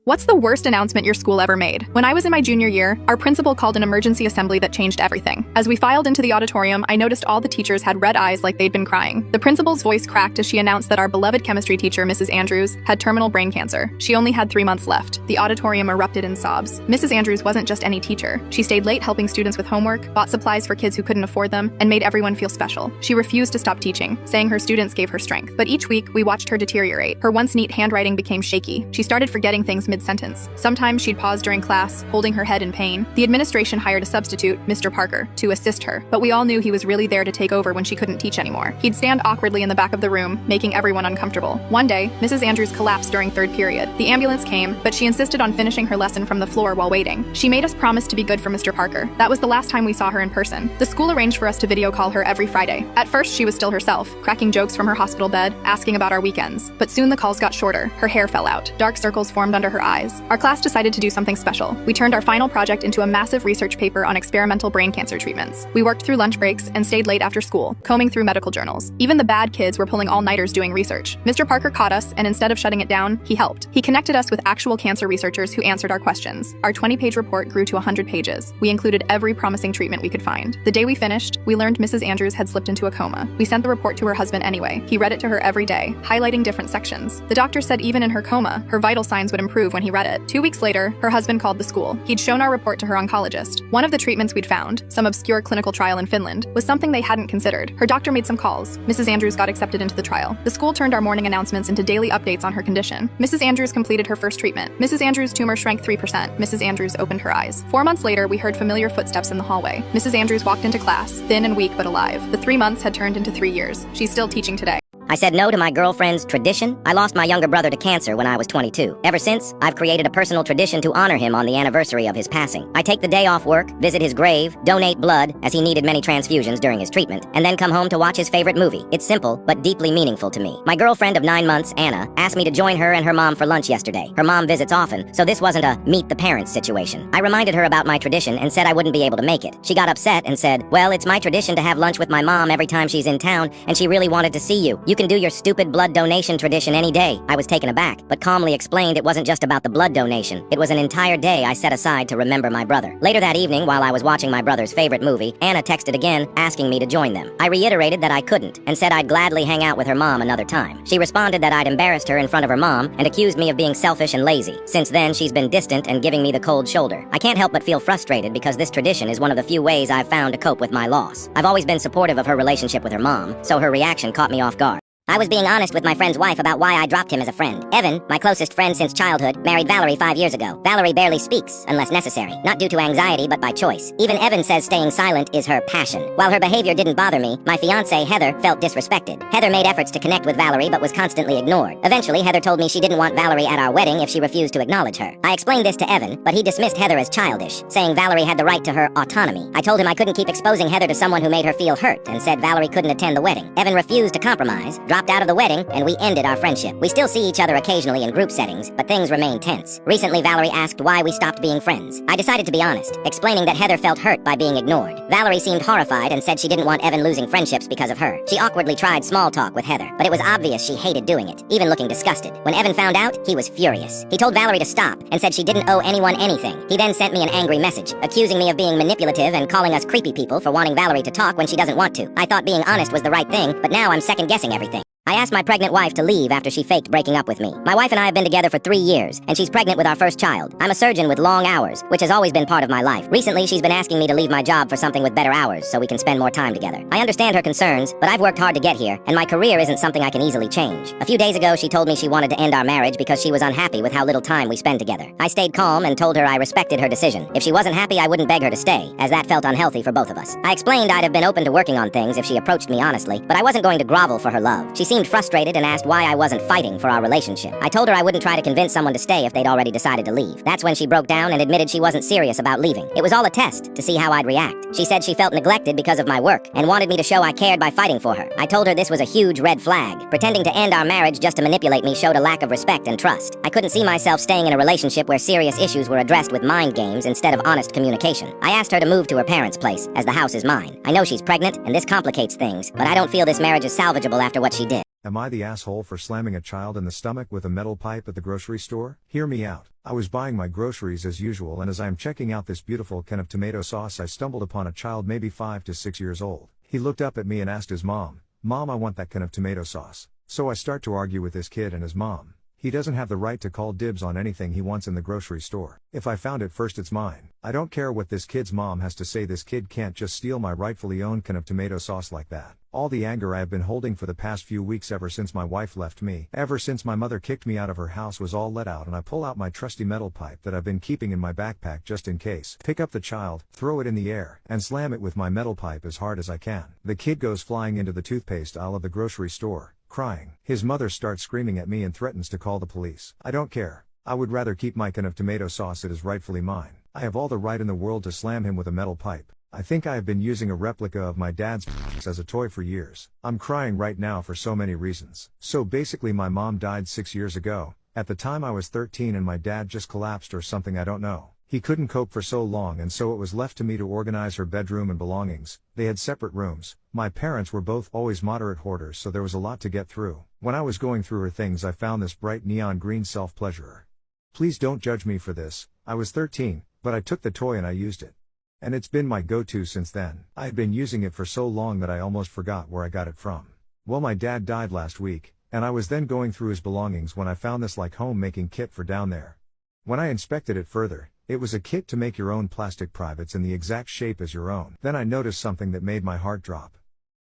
What's the worst announcement your school ever made? When I was in my junior year, our principal called an emergency assembly that changed everything. As we filed into the auditorium, I noticed all the teachers had red eyes like they'd been crying. The principal's voice cracked as she announced that our beloved chemistry teacher, Mrs. Andrews, had terminal brain cancer. She only had 3 months left. The auditorium erupted in sobs. Mrs. Andrews wasn't just any teacher. She stayed late helping students with homework, bought supplies for kids who couldn't afford them, and made everyone feel special. She refused to stop teaching, saying her students gave her strength. But each week, we watched her deteriorate. Her once neat handwriting became shaky. She started forgetting things mid-sentence. Sometimes she'd pause during class, holding her head in pain. The administration hired a substitute, Mr. Parker, to assist her, but we all knew he was really there to take over when she couldn't teach anymore. He'd stand awkwardly in the back of the room, making everyone uncomfortable. One day, Mrs. Andrews collapsed during third period. The ambulance came, but she insisted on finishing her lesson from the floor while waiting. She made us promise to be good for Mr. Parker. That was the last time we saw her in person. The school arranged for us to video call her every Friday. At first, she was still herself, cracking jokes from her hospital bed, asking about our weekends. But soon the calls got shorter. Her hair fell out. Dark circles formed under her eyes. Our class decided to do something special. We turned our final project into a massive research paper on experimental brain cancer treatments. We worked through lunch breaks and stayed late after school, combing through medical journals. Even the bad kids were pulling all-nighters doing research. Mr. Parker caught us, and instead of shutting it down, he helped. He connected us with actual cancer researchers who answered our questions. Our 20-page report grew to 100 pages. We included every promising treatment we could find. The day we finished, we learned Mrs. Andrews had slipped into a coma. We sent the report to her husband anyway. He read it to her every day, highlighting different sections. The doctor said even in her coma, her vital signs would improve when he read it. 2 weeks later, her husband called the school. He'd shown our report to her oncologist. One of the treatments we'd found, some obscure clinical trial in Finland, was something they hadn't considered. Her doctor made some calls. Mrs. Andrews got accepted into the trial. The school turned our morning announcements into daily updates on her condition. Mrs. Andrews completed her first treatment. Mrs. Andrews' tumor shrank 3%. Mrs. Andrews opened her eyes. 4 months later, we heard familiar footsteps in the hallway. Mrs. Andrews walked into class, thin and weak but alive. The 3 months had turned into 3 years. She's still teaching today. I said no to my girlfriend's tradition. I lost my younger brother to cancer when I was 22. Ever since, I've created a personal tradition to honor him on the anniversary of his passing. I take the day off work, visit his grave, donate blood, as he needed many transfusions during his treatment, and then come home to watch his favorite movie. It's simple, but deeply meaningful to me. My girlfriend of 9 months, Anna, asked me to join her and her mom for lunch yesterday. Her mom visits often, so this wasn't a meet the parents situation. I reminded her about my tradition and said I wouldn't be able to make it. She got upset and said, well, it's my tradition to have lunch with my mom every time she's in town, and she really wanted to see you. You can do your stupid blood donation tradition any day. I was taken aback, but calmly explained it wasn't just about the blood donation. It was an entire day I set aside to remember my brother. Later that evening, while I was watching my brother's favorite movie, Anna texted again, asking me to join them. I reiterated that I couldn't, and said I'd gladly hang out with her mom another time. She responded that I'd embarrassed her in front of her mom, and accused me of being selfish and lazy. Since then, she's been distant and giving me the cold shoulder. I can't help but feel frustrated because this tradition is one of the few ways I've found to cope with my loss. I've always been supportive of her relationship with her mom, so her reaction caught me off guard. I was being honest with my friend's wife about why I dropped him as a friend. Evan, my closest friend since childhood, married Valerie 5 years ago. Valerie barely speaks, unless necessary. Not due to anxiety, but by choice. Even Evan says staying silent is her passion. While her behavior didn't bother me, my fiancée, Heather, felt disrespected. Heather made efforts to connect with Valerie, but was constantly ignored. Eventually, Heather told me she didn't want Valerie at our wedding if she refused to acknowledge her. I explained this to Evan, but he dismissed Heather as childish, saying Valerie had the right to her autonomy. I told him I couldn't keep exposing Heather to someone who made her feel hurt, and said Valerie couldn't attend the wedding. Evan refused to compromise, dropped out of the wedding, and we ended our friendship. We still see each other occasionally in group settings, but things remain tense. Recently, Valerie asked why we stopped being friends. I decided to be honest, explaining that Heather felt hurt by being ignored. Valerie seemed horrified and said she didn't want Evan losing friendships because of her. She awkwardly tried small talk with Heather, but it was obvious she hated doing it, even looking disgusted. When Evan found out, he was furious. He told Valerie to stop and said she didn't owe anyone anything. He then sent me an angry message, accusing me of being manipulative and calling us creepy people for wanting Valerie to talk when she doesn't want to. I thought being honest was the right thing, but now I'm second-guessing everything. I asked my pregnant wife to leave after she faked breaking up with me. My wife and I have been together for 3 years, and she's pregnant with our first child. I'm a surgeon with long hours, which has always been part of my life. Recently, she's been asking me to leave my job for something with better hours so we can spend more time together. I understand her concerns, but I've worked hard to get here, and my career isn't something I can easily change. A few days ago, she told me she wanted to end our marriage because she was unhappy with how little time we spend together. I stayed calm and told her I respected her decision. If she wasn't happy, I wouldn't beg her to stay, as that felt unhealthy for both of us. I explained I'd have been open to working on things if she approached me honestly, but I wasn't going to grovel for her love. She seemed frustrated and asked why I wasn't fighting for our relationship. I told her I wouldn't try to convince someone to stay if they'd already decided to leave. That's when she broke down and admitted she wasn't serious about leaving. It was all a test to see how I'd react. She said she felt neglected because of my work and wanted me to show I cared by fighting for her. I told her this was a huge red flag. Pretending to end our marriage just to manipulate me showed a lack of respect and trust. I couldn't see myself staying in a relationship where serious issues were addressed with mind games instead of honest communication. I asked her to move to her parents' place, as the house is mine. I know she's pregnant, and this complicates things, but I don't feel this marriage is salvageable after what she did. Am I the asshole for slamming a child in the stomach with a metal pipe at the grocery store? Hear me out. I was buying my groceries as usual, and as I am checking out this beautiful can of tomato sauce, I stumbled upon a child maybe 5 to 6 years old. He looked up at me and asked his mom, "Mom, I want that can of tomato sauce." So I start to argue with this kid and his mom. He doesn't have the right to call dibs on anything he wants in the grocery store. If I found it first, it's mine. I don't care what this kid's mom has to say. This kid can't just steal my rightfully owned can of tomato sauce like that. All the anger I have been holding for the past few weeks, ever since my wife left me, ever since my mother kicked me out of her house, was all let out, and I pull out my trusty metal pipe that I've been keeping in my backpack just in case. Pick up the child, throw it in the air, and slam it with my metal pipe as hard as I can. The kid goes flying into the toothpaste aisle of the grocery store, crying. His mother starts screaming at me and threatens to call the police. I don't care. I would rather keep my can of tomato sauce. It is rightfully mine. I have all the right in the world to slam him with a metal pipe. I think I have been using a replica of my dad's as a toy for years. I'm crying right now for so many reasons. So basically, my mom died 6 years ago. At the time I was 13, and my dad just collapsed or something, I don't know. He couldn't cope for so long, and so it was left to me to organize her bedroom and belongings. They had separate rooms. My parents were both always moderate hoarders, so there was a lot to get through. When I was going through her things, I found this bright neon green self-pleasurer. Please don't judge me for this. I was 13, but I took the toy and I used it. And it's been my go-to since then. I had been using it for so long that I almost forgot where I got it from. Well, my dad died last week, and I was then going through his belongings when I found this like homemaking kit for down there. When I inspected it further, it was a kit to make your own plastic privates in the exact shape as your own. Then I noticed something that made my heart drop.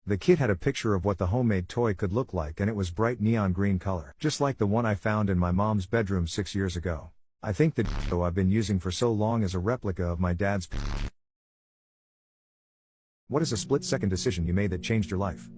The kit had a picture of what the homemade toy could look like, and it was bright neon green color, just like the one I found in my mom's bedroom 6 years ago. I think the dildo I've been using for so long is a replica of my dad's. What is a split-second decision you made that changed your life?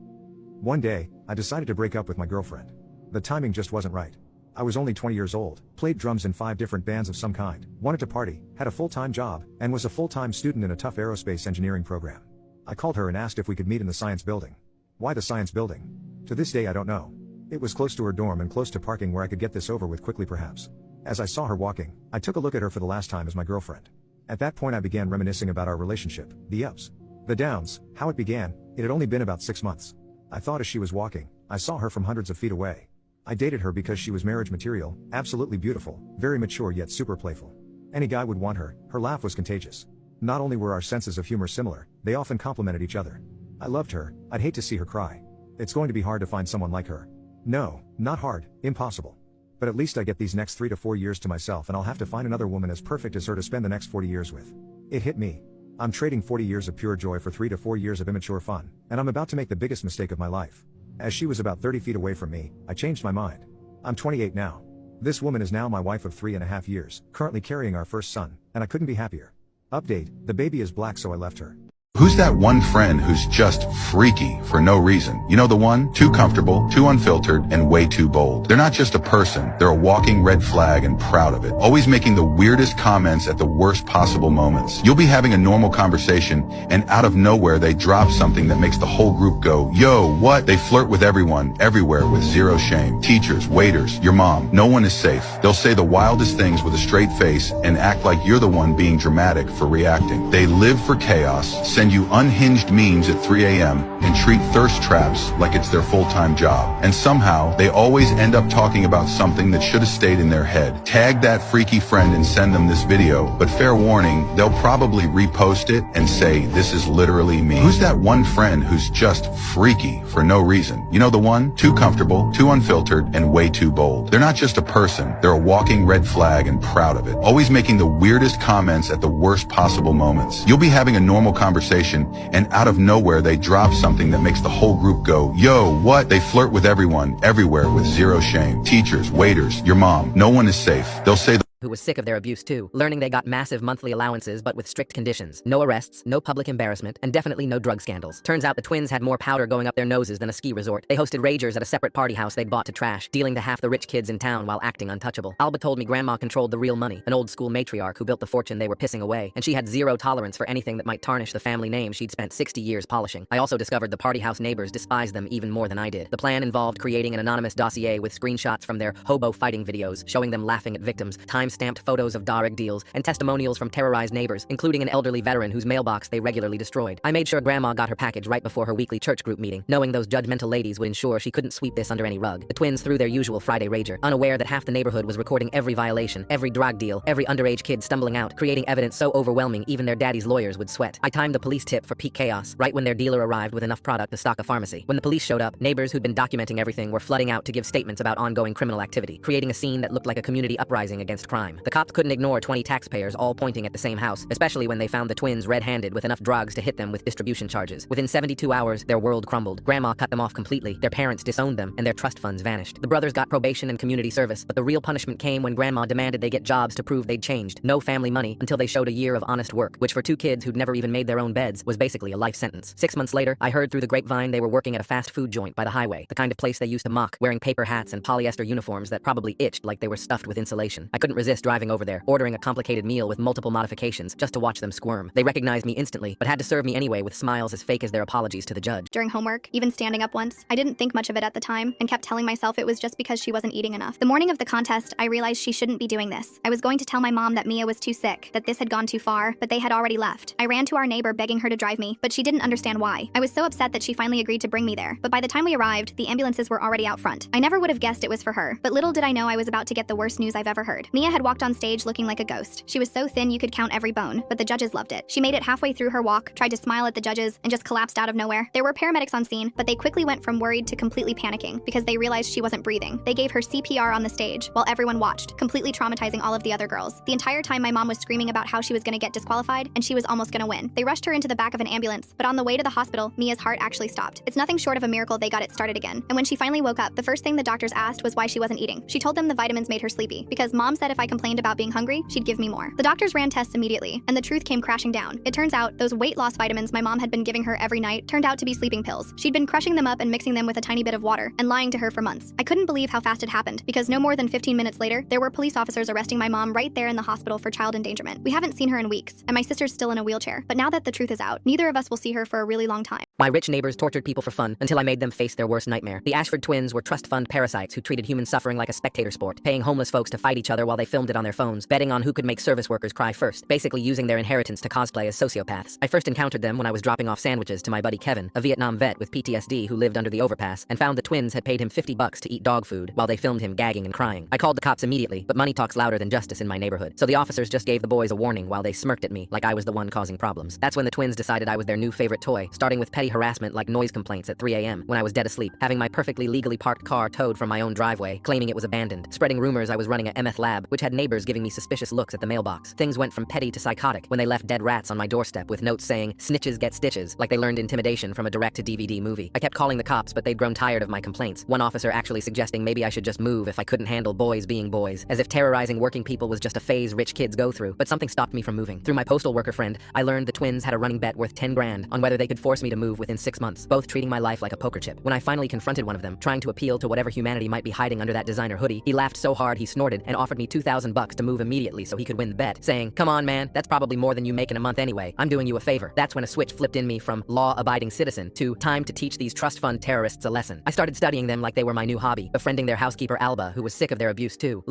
One day, I decided to break up with my girlfriend. The timing just wasn't right. I was only 20 years old, played drums in 5 different bands of some kind, wanted to party, had a full-time job, and was a full-time student in a tough aerospace engineering program. I called her and asked if we could meet in the science building. Why the science building? To this day I don't know. It was close to her dorm and close to parking where I could get this over with quickly perhaps. As I saw her walking, I took a look at her for the last time as my girlfriend. At that point I began reminiscing about our relationship, the ups, the downs, how it began. It had only been about 6 months. I thought as she was walking, I saw her from hundreds of feet away. I dated her because she was marriage material, absolutely beautiful, very mature yet super playful. Any guy would want her. Her laugh was contagious. Not only were our senses of humor similar, they often complemented each other. I loved her. I'd hate to see her cry. It's going to be hard to find someone like her. No, not hard, impossible. But at least I get these next 3 to 4 years to myself, and I'll have to find another woman as perfect as her to spend the next 40 years with. It hit me. I'm trading 40 years of pure joy for 3 to 4 years of immature fun, and I'm about to make the biggest mistake of my life. As she was about 30 feet away from me, I changed my mind. I'm 28 now. This woman is now my wife of 3.5 years, currently carrying our first son, and I couldn't be happier. Update, the baby is black, so I left her. Who's that one friend who's just freaky for no reason? You know the one? Too comfortable, too unfiltered, and way too bold. They're not just a person, they're a walking red flag and proud of it. Always making the weirdest comments at the worst possible moments. You'll be having a normal conversation, and out of nowhere they drop something that makes the whole group go, "Yo, what?" They flirt with everyone, everywhere, with zero shame. Teachers, waiters, your mom. No one is safe. They'll say the wildest things with a straight face and act like you're the one being dramatic for reacting. They live for chaos, send you unhinged memes at 3 a.m. and treat thirst traps like it's their full-time job. And somehow, they always end up talking about something that should have stayed in their head. Tag that freaky friend and send them this video, but fair warning, they'll probably repost it and say, "This is literally me." Who's that one friend who's just freaky for no reason? You know the one? Too comfortable, too unfiltered, and way too bold. They're not just a person, they're a walking red flag and proud of it. Always making the weirdest comments at the worst possible moments. You'll be having a normal conversation, and out of nowhere they drop something that makes the whole group go, "Yo, what?" They flirt with everyone, everywhere, with zero shame. Teachers, waiters, your mom. No one is safe. They'll say who was sick of their abuse too, learning they got massive monthly allowances but with strict conditions. No arrests, no public embarrassment, and definitely no drug scandals. Turns out the twins had more powder going up their noses than a ski resort. They hosted ragers at a separate party house they'd bought to trash, dealing to half the rich kids in town while acting untouchable. Alba told me grandma controlled the real money, an old school matriarch who built the fortune they were pissing away, and she had zero tolerance for anything that might tarnish the family name she'd spent 60 years polishing. I also discovered the party house neighbors despised them even more than I did. The plan involved creating an anonymous dossier with screenshots from their hobo fighting videos, showing them laughing at victims, time stamped photos of direct deals and testimonials from terrorized neighbors, including an elderly veteran whose mailbox they regularly destroyed. I made sure Grandma got her package right before her weekly church group meeting, knowing those judgmental ladies would ensure she couldn't sweep this under any rug. The twins threw their usual Friday rager, unaware that half the neighborhood was recording every violation, every drug deal, every underage kid stumbling out, creating evidence so overwhelming even their daddy's lawyers would sweat. I timed the police tip for peak chaos, right when their dealer arrived with enough product to stock a pharmacy. When the police showed up, neighbors who'd been documenting everything were flooding out to give statements about ongoing criminal activity, creating a scene that looked like a community uprising against crime. The cops couldn't ignore 20 taxpayers all pointing at the same house, especially when they found the twins red-handed with enough drugs to hit them with distribution charges. Within 72 hours, their world crumbled. Grandma cut them off completely, their parents disowned them, and their trust funds vanished. The brothers got probation and community service, but the real punishment came when Grandma demanded they get jobs to prove they'd changed. No family money until they showed a year of honest work, which for two kids who'd never even made their own beds was basically a life sentence. 6 months later, I heard through the grapevine they were working at a fast food joint by the highway, the kind of place they used to mock, wearing paper hats and polyester uniforms that probably itched like they were stuffed with insulation. I couldn't resist driving over there, ordering a complicated meal with multiple modifications just to watch them squirm. They recognized me instantly, but had to serve me anyway with smiles as fake as their apologies to the judge. During homework, even standing up once, I didn't think much of it at the time and kept telling myself it was just because she wasn't eating enough. The morning of the contest, I realized she shouldn't be doing this. I was going to tell my mom that Mia was too sick, that this had gone too far, but they had already left. I ran to our neighbor begging her to drive me, but she didn't understand why. I was so upset that she finally agreed to bring me there, but by the time we arrived, the ambulances were already out front. I never would have guessed it was for her, but little did I know I was about to get the worst news I've ever heard. Mia had walked on stage looking like a ghost. She was so thin you could count every bone, but the judges loved it. She made it halfway through her walk, tried to smile at the judges, and just collapsed out of nowhere. There were paramedics on scene, but they quickly went from worried to completely panicking because they realized she wasn't breathing. They gave her CPR on the stage while everyone watched, completely traumatizing all of the other girls. The entire time my mom was screaming about how she was gonna get disqualified and she was almost gonna win. They rushed her into the back of an ambulance, but on the way to the hospital, Mia's heart actually stopped. It's nothing short of a miracle they got it started again. And when she finally woke up, the first thing the doctors asked was why she wasn't eating. She told them the vitamins made her sleepy because mom said if I complained about being hungry, she'd give me more. The doctors ran tests immediately, and the truth came crashing down. It turns out those weight loss vitamins my mom had been giving her every night turned out to be sleeping pills. She'd been crushing them up and mixing them with a tiny bit of water and lying to her for months. I couldn't believe how fast it happened because no more than 15 minutes later, there were police officers arresting my mom right there in the hospital for child endangerment. We haven't seen her in weeks, and my sister's still in a wheelchair. But now that the truth is out, neither of us will see her for a really long time. My rich neighbors tortured people for fun until I made them face their worst nightmare. The Ashford twins were trust fund parasites who treated human suffering like a spectator sport, paying homeless folks to fight each other while they filmed it on their phones, betting on who could make service workers cry first, basically using their inheritance to cosplay as sociopaths. I first encountered them when I was dropping off sandwiches to my buddy Kevin, a Vietnam vet with PTSD who lived under the overpass, and found the twins had paid him $50 to eat dog food while they filmed him gagging and crying. I called the cops immediately, but money talks louder than justice in my neighborhood, so the officers just gave the boys a warning while they smirked at me like I was the one causing problems. That's when the twins decided I was their new favorite toy, starting with petty harassment like noise complaints at 3 a.m. when I was dead asleep, having my perfectly legally parked car towed from my own driveway, claiming it was abandoned, spreading rumors I was running a meth lab, which had neighbors giving me suspicious looks at the mailbox. Things went from petty to psychotic when they left dead rats on my doorstep with notes saying, "Snitches get stitches," like they learned intimidation from a direct-to-DVD movie. I kept calling the cops, but they'd grown tired of my complaints, one officer actually suggesting maybe I should just move if I couldn't handle boys being boys, as if terrorizing working people was just a phase rich kids go through. But something stopped me from moving. Through my postal worker friend, I learned the twins had a running bet worth 10 grand on whether they could force me to move within 6 months, both treating my life like a poker chip. When I finally confronted one of them, trying to appeal to whatever humanity might be hiding under that designer hoodie, he laughed so hard he snorted and offered me $2,000 to move immediately so he could win the bet, saying, "Come on, man, that's probably more than you make in a month anyway. I'm doing you a favor." That's when a switch flipped in me from law-abiding citizen to time to teach these trust fund terrorists a lesson. I started studying them like they were my new hobby, befriending their housekeeper Alba, who was sick of their abuse too.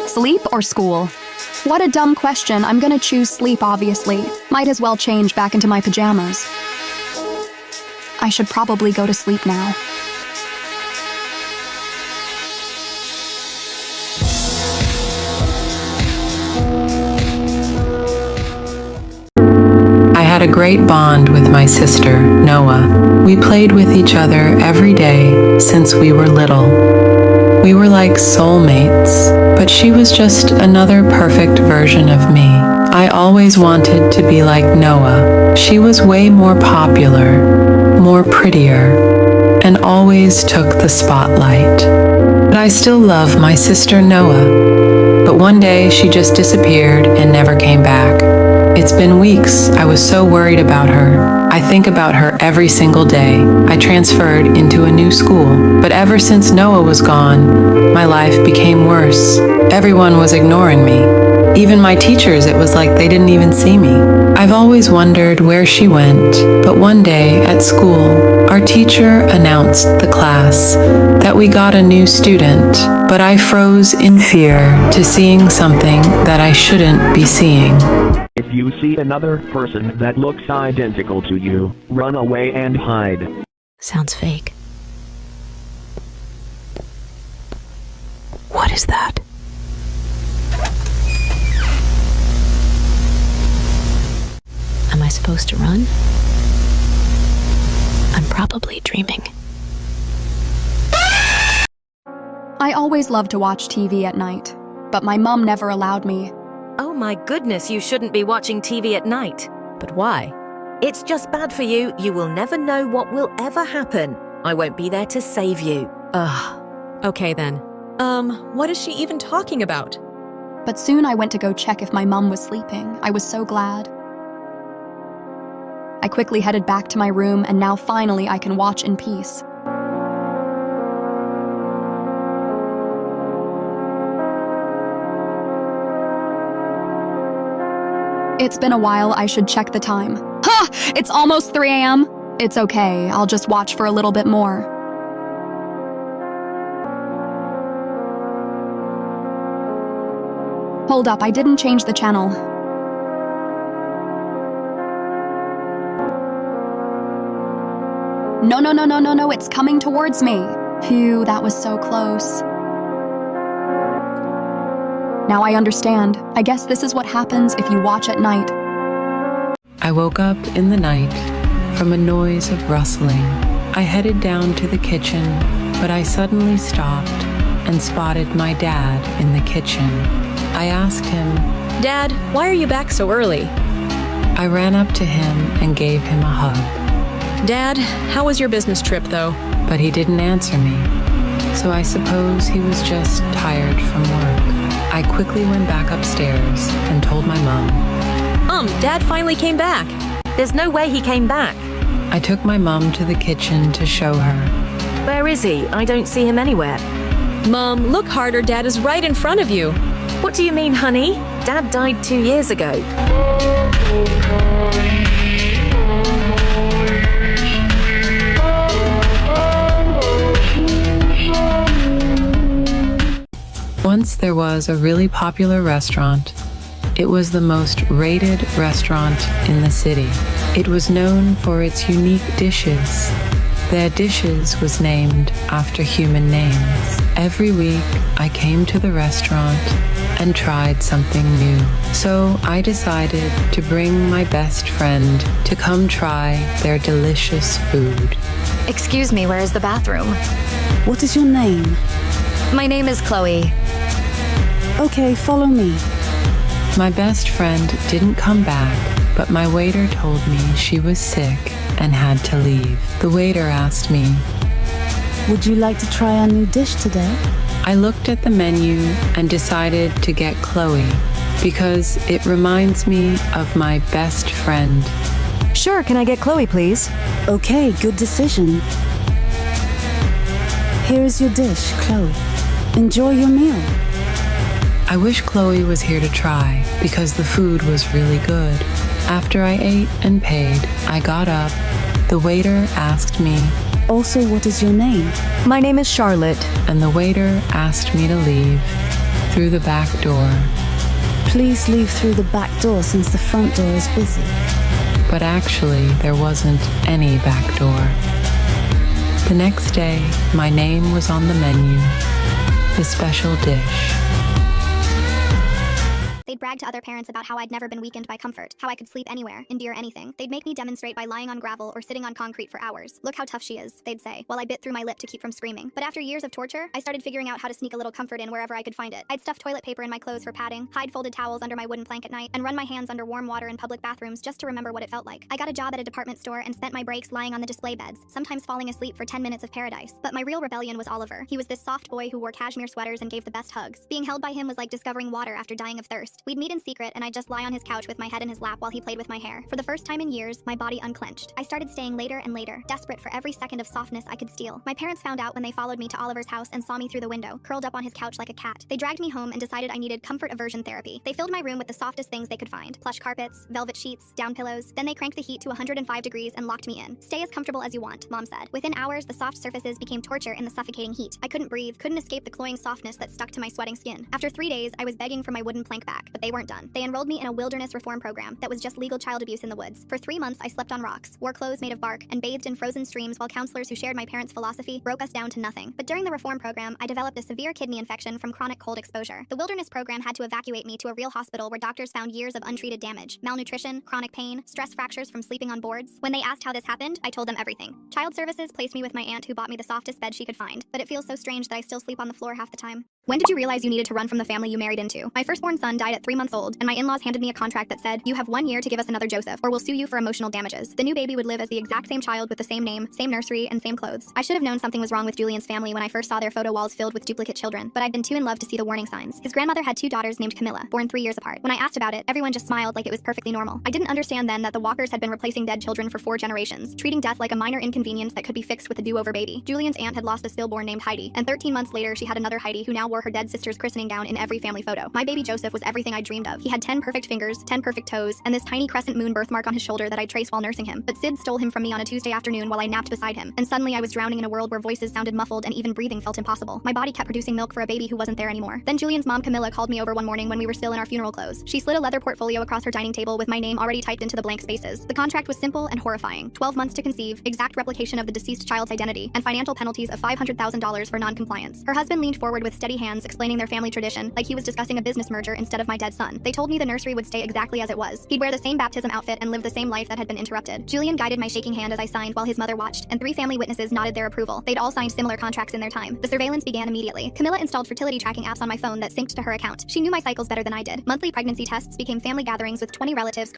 Sleep or school? What a dumb question. I'm gonna choose sleep, obviously. Might as well change back into my pajamas. I should probably go to sleep now. I had a great bond with my sister, Noah. We played with each other every day since we were little. We were like soulmates, but she was just another perfect version of me. I always wanted to be like Noah. She was way more popular, more prettier, and always took the spotlight. But I still love my sister Noah. But one day she just disappeared and never came back. It's been weeks. I was so worried about her. I think about her every single day. I transferred into a new school, but ever since Noah was gone, my life became worse. Everyone was ignoring me. Even my teachers, it was like they didn't even see me. I've always wondered where she went, but one day at school, our teacher announced the class that we got a new student, but I froze in fear to seeing something that I shouldn't be seeing. If you see another person that looks identical to you, run away and hide. Sounds fake. What is that? Am I supposed to run? I'm probably dreaming. I always loved to watch TV at night, but my mom never allowed me. Oh my goodness, you shouldn't be watching TV at night. But why? It's just bad for you. You will never know what will ever happen. I won't be there to save you. Ugh. Okay then. What is she even talking about? But soon I went to go check if my mom was sleeping. I was so glad. I quickly headed back to my room, and now finally I can watch in peace. It's been a while, I should check the time. Ha! It's almost 3 a.m. It's okay, I'll just watch for a little bit more. Hold up, I didn't change the channel. No, it's coming towards me. Phew, that was so close. Now I understand. I guess this is what happens if you watch at night. I woke up in the night from a noise of rustling. I headed down to the kitchen, but I suddenly stopped and spotted my dad in the kitchen. I asked him, Dad, why are you back so early? I ran up to him and gave him a hug. Dad, how was your business trip though? But he didn't answer me, so I suppose he was just tired from work. I quickly went back upstairs and told my mom. Dad finally came back. There's no way he came back. I took my mom to the kitchen to show her. Where is he? I don't see him anywhere. Mom, look harder, Dad is right in front of you. What do you mean, honey? Dad died 2 years ago. Once there was a really popular restaurant. It was the most rated restaurant in the city. It was known for its unique dishes. Their dishes was named after human names. Every week, I came to the restaurant and tried something new. So I decided to bring my best friend to come try their delicious food. Excuse me, where is the bathroom? What is your name? My name is Chloe. Okay, follow me. My best friend didn't come back, but my waiter told me she was sick and had to leave. The waiter asked me, Would you like to try our new dish today? I looked at the menu and decided to get Chloe because it reminds me of my best friend. Sure, can I get Chloe, please? Okay, good decision. Here is your dish, Chloe. Enjoy your meal. I wish Chloe was here to try because the food was really good. After I ate and paid, I got up. The waiter asked me, Also, what is your name? My name is Charlotte. And the waiter asked me to leave through the back door. Please leave through the back door since the front door is busy. But actually, there wasn't any back door. The next day, my name was on the menu, the special dish. They'd brag to other parents about how I'd never been weakened by comfort, how I could sleep anywhere, endure anything. They'd make me demonstrate by lying on gravel or sitting on concrete for hours. Look how tough she is, they'd say, while I bit through my lip to keep from screaming. But after years of torture, I started figuring out how to sneak a little comfort in wherever I could find it. I'd stuff toilet paper in my clothes for padding, hide folded towels under my wooden plank at night, and run my hands under warm water in public bathrooms just to remember what it felt like. I got a job at a department store and spent my breaks lying on the display beds, sometimes falling asleep for 10 minutes of paradise. But my real rebellion was Oliver. He was this soft boy who wore cashmere sweaters and gave the best hugs. Being held by him was like discovering water after dying of thirst. We We'd meet in secret, and I'd just lie on his couch with my head in his lap while he played with my hair. For the first time in years, my body unclenched. I started staying later and later, desperate for every second of softness I could steal. My parents found out when they followed me to Oliver's house and saw me through the window, curled up on his couch like a cat. They dragged me home and decided I needed comfort aversion therapy. They filled my room with the softest things they could find: plush carpets, velvet sheets, down pillows. Then they cranked the heat to 105 degrees and locked me in. Stay as comfortable as you want, Mom said. Within hours, the soft surfaces became torture in the suffocating heat. I couldn't breathe, couldn't escape the cloying softness that stuck to my sweating skin. After 3 days, I was begging for my wooden plank back, but they weren't done. They enrolled me in a wilderness reform program that was just legal child abuse in the woods. For 3 months, I slept on rocks, wore clothes made of bark, and bathed in frozen streams while counselors who shared my parents' philosophy broke us down to nothing. But during the reform program, I developed a severe kidney infection from chronic cold exposure. The wilderness program had to evacuate me to a real hospital where doctors found years of untreated damage, malnutrition, chronic pain, stress fractures from sleeping on boards. When they asked how this happened, I told them everything. Child services placed me with my aunt who bought me the softest bed she could find, but it feels so strange that I still sleep on the floor half the time. When did you realize you needed to run from the family you married into? My firstborn son died at 3 months old, and my in-laws handed me a contract that said, "You have 1 year to give us another Joseph, or we'll sue you for emotional damages." The new baby would live as the exact same child with the same name, same nursery, and same clothes. I should have known something was wrong with Julian's family when I first saw their photo walls filled with duplicate children, but I'd been too in love to see the warning signs. His grandmother had 2 daughters named Camilla, born 3 years apart. When I asked about it, everyone just smiled like it was perfectly normal. I didn't understand then that the Walkers had been replacing dead children for 4 generations, treating death like a minor inconvenience that could be fixed with a do-over baby. Julian's aunt had lost a stillborn named Heidi, and 13 months later she had another Heidi who now wore her dead sister's christening gown in every family photo. My baby Joseph was everything I dreamed of. He had 10 perfect fingers, 10 perfect toes, and this tiny crescent moon birthmark on his shoulder that I traced while nursing him. But Sid stole him from me on a Tuesday afternoon while I napped beside him, and suddenly I was drowning in a world where voices sounded muffled and even breathing felt impossible. My body kept producing milk for a baby who wasn't there anymore. Then Julian's mom Camilla called me over one morning when we were still in our funeral clothes. She slid a leather portfolio across her dining table with my name already typed into the blank spaces. The contract was simple and horrifying: 12 months to conceive, exact replication of the deceased child's identity, and financial penalties of $500,000 for non-compliance. Her husband leaned forward with steady hands explaining their family tradition, like he was discussing a business merger instead of my dead son. They told me the nursery would stay exactly as it was. He'd wear the same baptism outfit and live the same life that had been interrupted. Julian guided my shaking hand as I signed while his mother watched, and 3 family witnesses nodded their approval. They'd all signed similar contracts in their time. The surveillance began immediately. Camilla installed fertility tracking apps on my phone that synced to her account. She knew my cycles better than I did. Monthly pregnancy tests became family gatherings with 20 relatives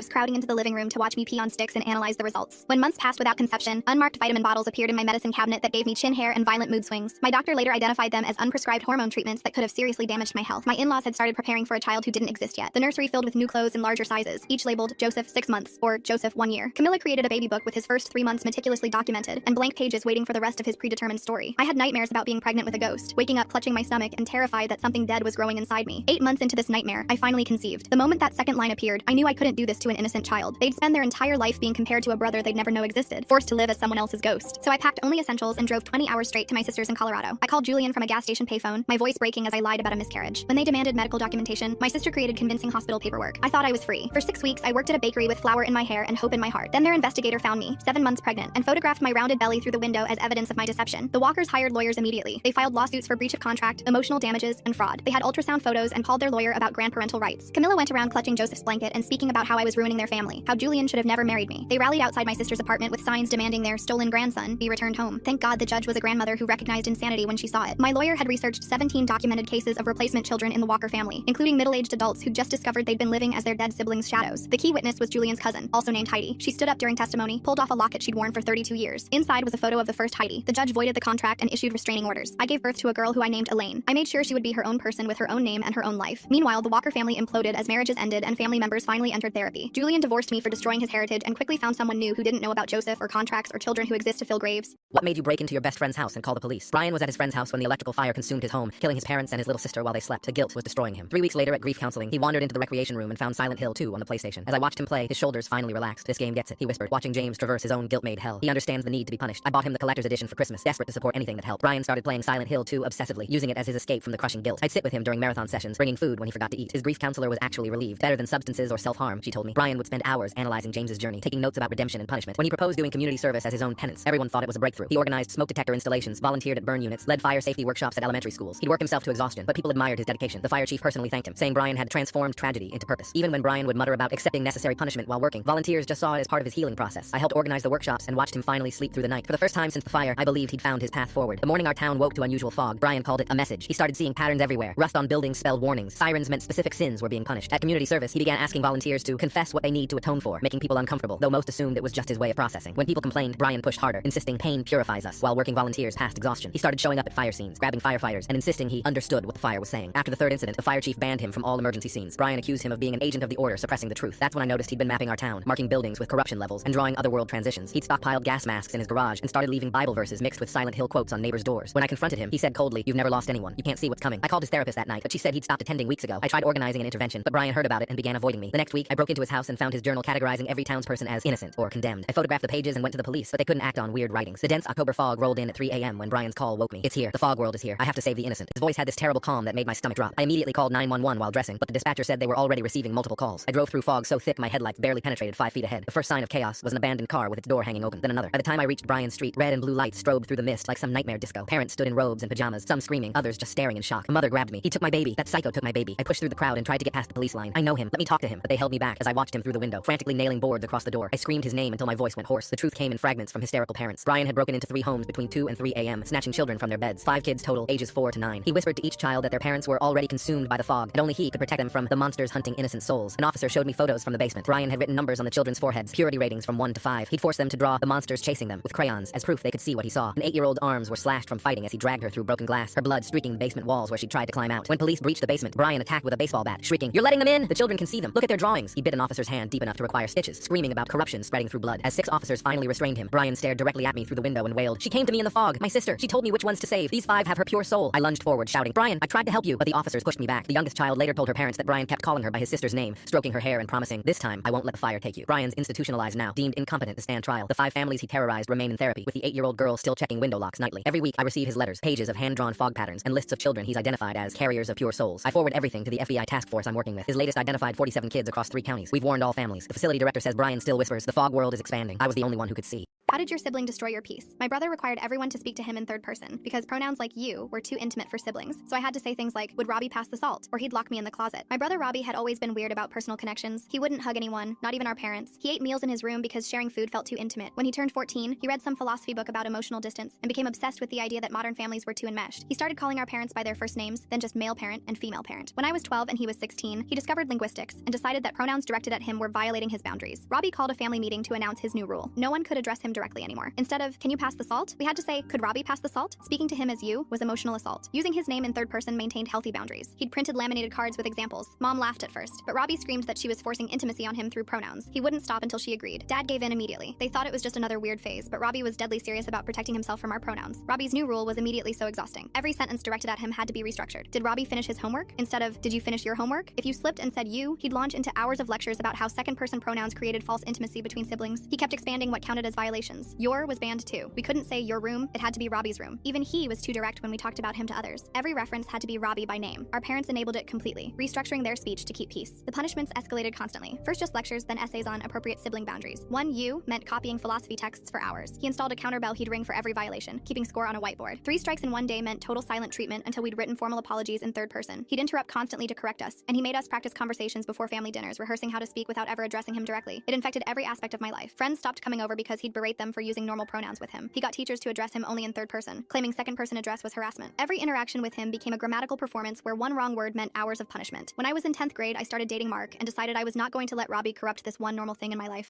crowding into the living room to watch me pee on sticks and analyze the results. When months passed without conception, unmarked vitamin bottles appeared in my medicine cabinet that gave me chin hair and violent mood swings. My doctor later identified them as unprescribed hormone treatments that could have seriously damaged my health. My in-laws had started preparing for a child who didn't exist yet. The nursery filled with new clothes in larger sizes, each labeled Joseph 6 months or Joseph 1 year. Camilla created a baby book with his first 3 months meticulously documented, and blank pages waiting for the rest of his predetermined story. I had nightmares about being pregnant with a ghost, waking up clutching my stomach and terrified that something dead was growing inside me. 8 months into this nightmare, I finally conceived. The moment that second line appeared, I knew I couldn't do this to an innocent child. They'd spend their entire life being compared to a brother they'd never know existed, forced to live as someone else's ghost. So I packed only essentials and drove 20 hours straight to my sister's in Colorado. I called Julian from a gas station payphone, my voice breaking as I lied about a miscarriage. When they demanded medical documentation, my sister created convincing hospital paperwork. I thought I was free. For 6 weeks, I worked at a bakery with flour in my hair and hope in my heart. Then their investigator found me, 7 months pregnant, and photographed my rounded belly through the window as evidence of my deception. The Walkers hired lawyers immediately. They filed lawsuits for breach of contract, emotional damages, and fraud. They had ultrasound photos and called their lawyer about grandparental rights. Camilla went around clutching Joseph's blanket and speaking about how I was ruining their family, how Julian should have never married me. They rallied outside my sister's apartment with signs demanding their stolen grandson be returned home. Thank God the judge was a grandmother who recognized insanity when she saw it. My lawyer had researched 17 documented cases of replacement children in the Walker family, including middle-aged adults who just discovered they'd been living as their dead siblings' shadows. The key witness was Julian's cousin, also named Heidi. She stood up during testimony, pulled off a locket she'd worn for 32 years. Inside was a photo of the first Heidi. The judge voided the contract and issued restraining orders. I gave birth to a girl who I named Elaine. I made sure she would be her own person with her own name and her own life. Meanwhile, the Walker family imploded as marriages ended and family members finally entered therapy. Julian divorced me for destroying his heritage and quickly found someone new who didn't know about Joseph or contracts or children who exist to fill graves. What made you break into your best friend's house and call the police? Brian was at his friend's house when the electrical fire consumed his home, killing his parents and his little sister while they slept. The guilt was destroying him. 3 weeks later at grief counseling, he wandered into the recreation room and found Silent Hill 2 on the PlayStation. As I watched him play, his shoulders finally relaxed. This game gets it, he whispered, watching James traverse his own guilt-made hell. He understands the need to be punished. I bought him the collector's edition for Christmas, desperate to support anything that helped. Brian started playing Silent Hill 2 obsessively, using it as his escape from the crushing guilt. I'd sit with him during marathon sessions, bringing food when he forgot to eat. His grief counselor was actually relieved. Better than substances or self-harm, she told me. Brian would spend hours analyzing James's journey, taking notes about redemption and punishment. When he proposed doing community service as his own penance, everyone thought it was a breakthrough. He organized smoke detector installations, volunteered at burn units, led fire safety workshops at elementary schools. He'd work himself to exhaustion, but people admired his dedication. The fire chief personally thanked him, saying Brian had transformed tragedy into purpose. Even when Brian would mutter about accepting necessary punishment while working, volunteers just saw it as part of his healing process. I helped organize the workshops and watched him finally sleep through the night. For the first time since the fire, I believed he'd found his path forward. The morning our town woke to unusual fog, Brian called it a message. He started seeing patterns everywhere. Rust on buildings spelled warnings. Sirens meant specific sins were being punished. At community service, he began asking volunteers volunteers to confess what they need to atone for, making people uncomfortable, though most assumed it was just his way of processing. When people complained, Brian pushed harder, insisting pain purifies us, while working volunteers past exhaustion. He started showing up at fire scenes, grabbing firefighters, and insisting he understood what the fire was saying. After the third incident, the fire chief banned him from all emergency scenes. Brian accused him of being an agent of the order, suppressing the truth. That's when I noticed he'd been mapping our town, marking buildings with corruption levels, and drawing otherworld transitions. He'd stockpiled gas masks in his garage and started leaving Bible verses mixed with Silent Hill quotes on neighbors' doors. When I confronted him, he said coldly, "You've never lost anyone. You can't see what's coming." I called his therapist that night, but she said he'd stopped attending weeks ago. I tried organizing an intervention, but Brian heard about it and began avoiding me. The next week, I broke into his house and found his journal categorizing every townsperson as innocent or condemned. I photographed the pages and went to the police, but they couldn't act on weird writings. The dense October fog rolled in at 3 a.m. when Brian's call woke me. "It's here. The fog world is here. I have to save the innocent." His voice had this terrible calm that made my stomach drop. I immediately called 911 while dressing, but the dispatcher said they were already receiving multiple calls. I drove through fog so thick my headlights barely penetrated 5 feet ahead. The first sign of chaos was an abandoned car with its door hanging open, then another. By the time I reached Bryan Street, red and blue lights strobed through the mist like some nightmare disco. Parents stood in robes and pajamas, some screaming, others just staring in shock. A mother grabbed me. "He took my baby. That psycho took my baby." I pushed through the crowd and tried to get past the police line. "I know him. Let me talk to him." But they held me back as I watched him through the window, frantically nailing boards across the door. I screamed his name until my voice went hoarse. The truth came in fragments from hysterical parents. Brian had broken into 3 homes between 2 and 3 a.m., snatching children from their beds. 5 kids total, ages 4 to 9. He whispered to each child that their parents were already consumed by the fog, and only he could protect them from the monsters hunting innocent souls. An officer showed me photos from the basement. Brian had written numbers on the children's foreheads, purity ratings from 1 to 5. He'd forced them to draw the monsters chasing them with crayons as proof they could see what he saw. An 8-year-old's arms were slashed from fighting as he dragged her through broken glass, her blood streaking the basement walls where she tried to climb out. When police breached the basement, Brian attacked with a baseball bat, shrieking, "You're letting them in! The children can see them. Look at their drawings." He bit an officer's hand deep enough to require stitches, screaming about corruption spreading through blood. As 6 officers finally restrained him, Brian stared directly at me through the window and wailed, "She came to me in the fog. My sister. She told me which ones to save. These 5 have her pure soul." I lunged forward, shouting, "Brian, I tried to help you," but the officers pushed me back. The youngest child later told her parents that Brian kept calling her by his sister's name, stroking her hair and promising, "This time, I won't let the fire take you." Brian's institutionalized now, deemed incompetent to stand trial. The 5 families he terrorized remain in therapy, with the 8-year-old girl still checking window locks nightly. Every week, I receive his letters, pages of hand-drawn fog patterns, and lists of children he's identified as carriers of pure souls. I forward everything to the FBI task force I'm working with. His latest identified 47 kids across 3 counties. We've warned all families. The facility director says Brian still whispers, "The fog world is expanding." I was the only one who could see. How did your sibling destroy your peace? My brother required everyone to speak to him in third person because pronouns like you were too intimate for siblings. So I had to say things like, "Would Robbie pass the salt?" or "He'd lock me in the closet." My brother Robbie had always been weird about personal connections. He wouldn't hug anyone, not even our parents. He ate meals in his room because sharing food felt too intimate. When he turned 14, he read some philosophy book about emotional distance and became obsessed with the idea that modern families were too enmeshed. He started calling our parents by their first names, then just male parent and female parent. When I was 12 and he was 16, he discovered linguistics and decided that pronouns directed at him were violating his boundaries. Robbie called a family meeting to announce his new rule. No one could address him directly anymore. Instead of, "Can you pass the salt?" we had to say, "Could Robbie pass the salt?" Speaking to him as you was emotional assault. Using his name in third person maintained healthy boundaries. He'd printed laminated cards with examples. Mom laughed at first, but Robbie screamed that she was forcing intimacy on him through pronouns. He wouldn't stop until she agreed. Dad gave in immediately. They thought it was just another weird phase, but Robbie was deadly serious about protecting himself from our pronouns. Robbie's new rule was immediately so exhausting. Every sentence directed at him had to be restructured. Did Robbie finish his homework? Instead of, "Did you finish your homework?" If you slipped and said you, he'd launch into hours of lectures about how second-person pronouns created false intimacy between siblings. He kept expanding what counted as violations. Your was banned too. We couldn't say your room, it had to be Robbie's room. Even he was too direct when we talked about him to others. Every reference had to be Robbie by name. Our parents enabled it completely, restructuring their speech to keep peace. The punishments escalated constantly. First just lectures, then essays on appropriate sibling boundaries. One you meant copying philosophy texts for hours. He installed a counterbell he'd ring for every violation, keeping score on a whiteboard. 3 strikes in one day meant total silent treatment until we'd written formal apologies in third person. He'd interrupt constantly to correct us, and he made us practice conversations before family dinners, rehearsing how to speak without ever addressing him directly. It infected every aspect of my life. Friends stopped coming over because he'd berate them for using normal pronouns with him. He got teachers to address him only in third person, claiming second person address was harassment. Every interaction with him became a grammatical performance where one wrong word meant hours of punishment. When I was in 10th grade, I started dating Mark and decided I was not going to let Robbie corrupt this one normal thing in my life.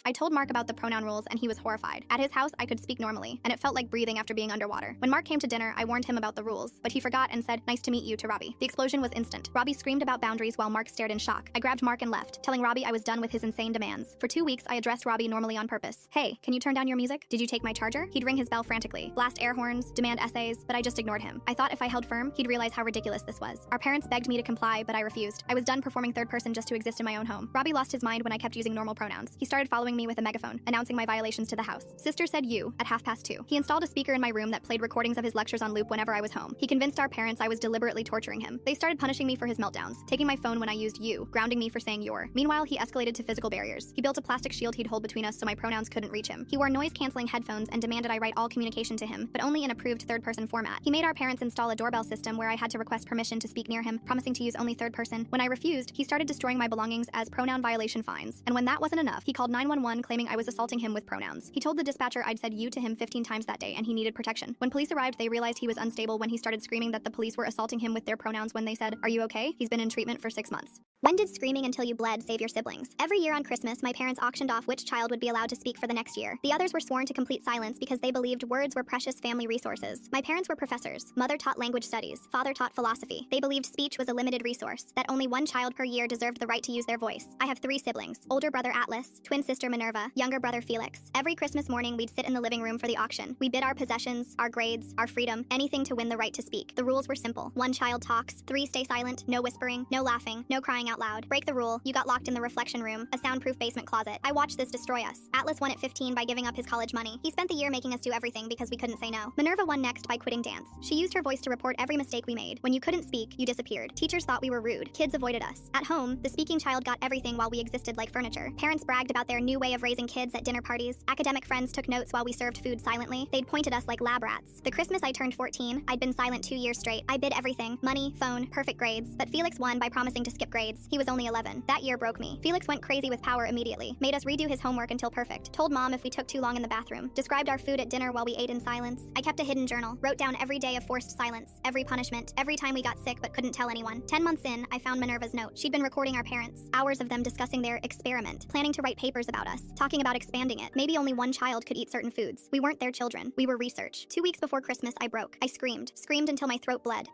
I told Mark about the pronoun rules and he was horrified. At his house, I could speak normally, and it felt like breathing after being underwater. When Mark came to dinner, I warned him about the rules, but he forgot and said, "Nice to meet you," to Robbie. The explosion was instant. Robbie screamed about boundaries while Mark stared in shock. I grabbed Mark and left, telling Robbie I was done with his insane demands. For 2 weeks, I addressed Robbie normally on purpose. "Hey, can you turn down your music? Did you take my charger?" He'd ring his bell frantically, blast air horns, demand essays, but I just ignored him. I thought if I held firm, he'd realize how ridiculous this was. Our parents begged me to comply, but I refused. I was done performing third person just to exist in my own home. Robbie lost his mind when I kept using normal pronouns. He started following me with a megaphone, announcing my violations to the house. Sister said you at 2:30. He installed a speaker in my room that played recordings of his lectures on loop whenever I was home. He convinced our parents I was deliberately torturing him. They started punishing me for his meltdowns, taking my phone when I used you, grounding me for saying your. Meanwhile, he escalated to physical barriers. He built a plastic shield he'd hold between us so my pronouns couldn't reach him. He wore noise-canceling headphones and demanded I write all communication to him, but only in approved third-person format. He made our parents install a doorbell system where I had to request permission to speak near him, promising to use only third person. When I refused, he started destroying my belongings as pronoun violation fines. And when that wasn't enough, he called 911 claiming I was assaulting him with pronouns. He told the dispatcher I'd said you to him 15 times that day and he needed protection. When police arrived, they realized he was unstable when he started screaming that the police were assaulting him with their pronouns when they said, "Are you okay? He's been in treatment for 6 months." When did screaming until you bled save your siblings? Every year on Christmas, my parents auctioned off which child would be allowed to speak for the next year. The others were sworn to complete silence because they believed words were precious family resources. My parents were professors. Mother taught language studies. Father taught philosophy. They believed speech was a limited resource, that only one child per year deserved the right to use their voice. I have 3 siblings. Older brother Atlas, twin sister Minerva, younger brother Felix. Every Christmas morning, we'd sit in the living room for the auction. We bid our possessions, our grades, our freedom, anything to win the right to speak. The rules were simple. 1 child talks, 3 stay silent, no whispering, no laughing, no crying out loud. Break the rule, you got locked in the reflection room, a soundproof basement closet. I watched this destroy us. Atlas won at 15 by giving up his college money. He spent the year making us do everything because we couldn't say no. Minerva won next by quitting dance. She used her voice to report every mistake we made. When you couldn't speak, you disappeared. Teachers thought we were rude. Kids avoided us. At home, the speaking child got everything while we existed like furniture. Parents bragged about their new way of raising kids at dinner parties. Academic friends took notes while we served food silently. They'd point at us like lab rats. The Christmas I turned 14, I'd been silent 2 years straight. I bid everything. Money, phone, perfect grades. But Felix won by promising to skip grades. He was only 11. That year broke me. Felix went crazy with power immediately. Made us redo his homework until perfect. Told mom if we took too long in the bathroom. Described our food at dinner while we ate in silence. I kept a hidden journal. Wrote down every day of forced silence. Every punishment. Every time we got sick but couldn't tell anyone. 10 months in, I found Minerva's note. She'd been recording our parents. Hours of them discussing their experiment. Planning to write papers about us. Talking about expanding it. Maybe only one child could eat certain foods. We weren't their children. We were research. 2 weeks before Christmas, I broke. I screamed. Screamed until my throat bled.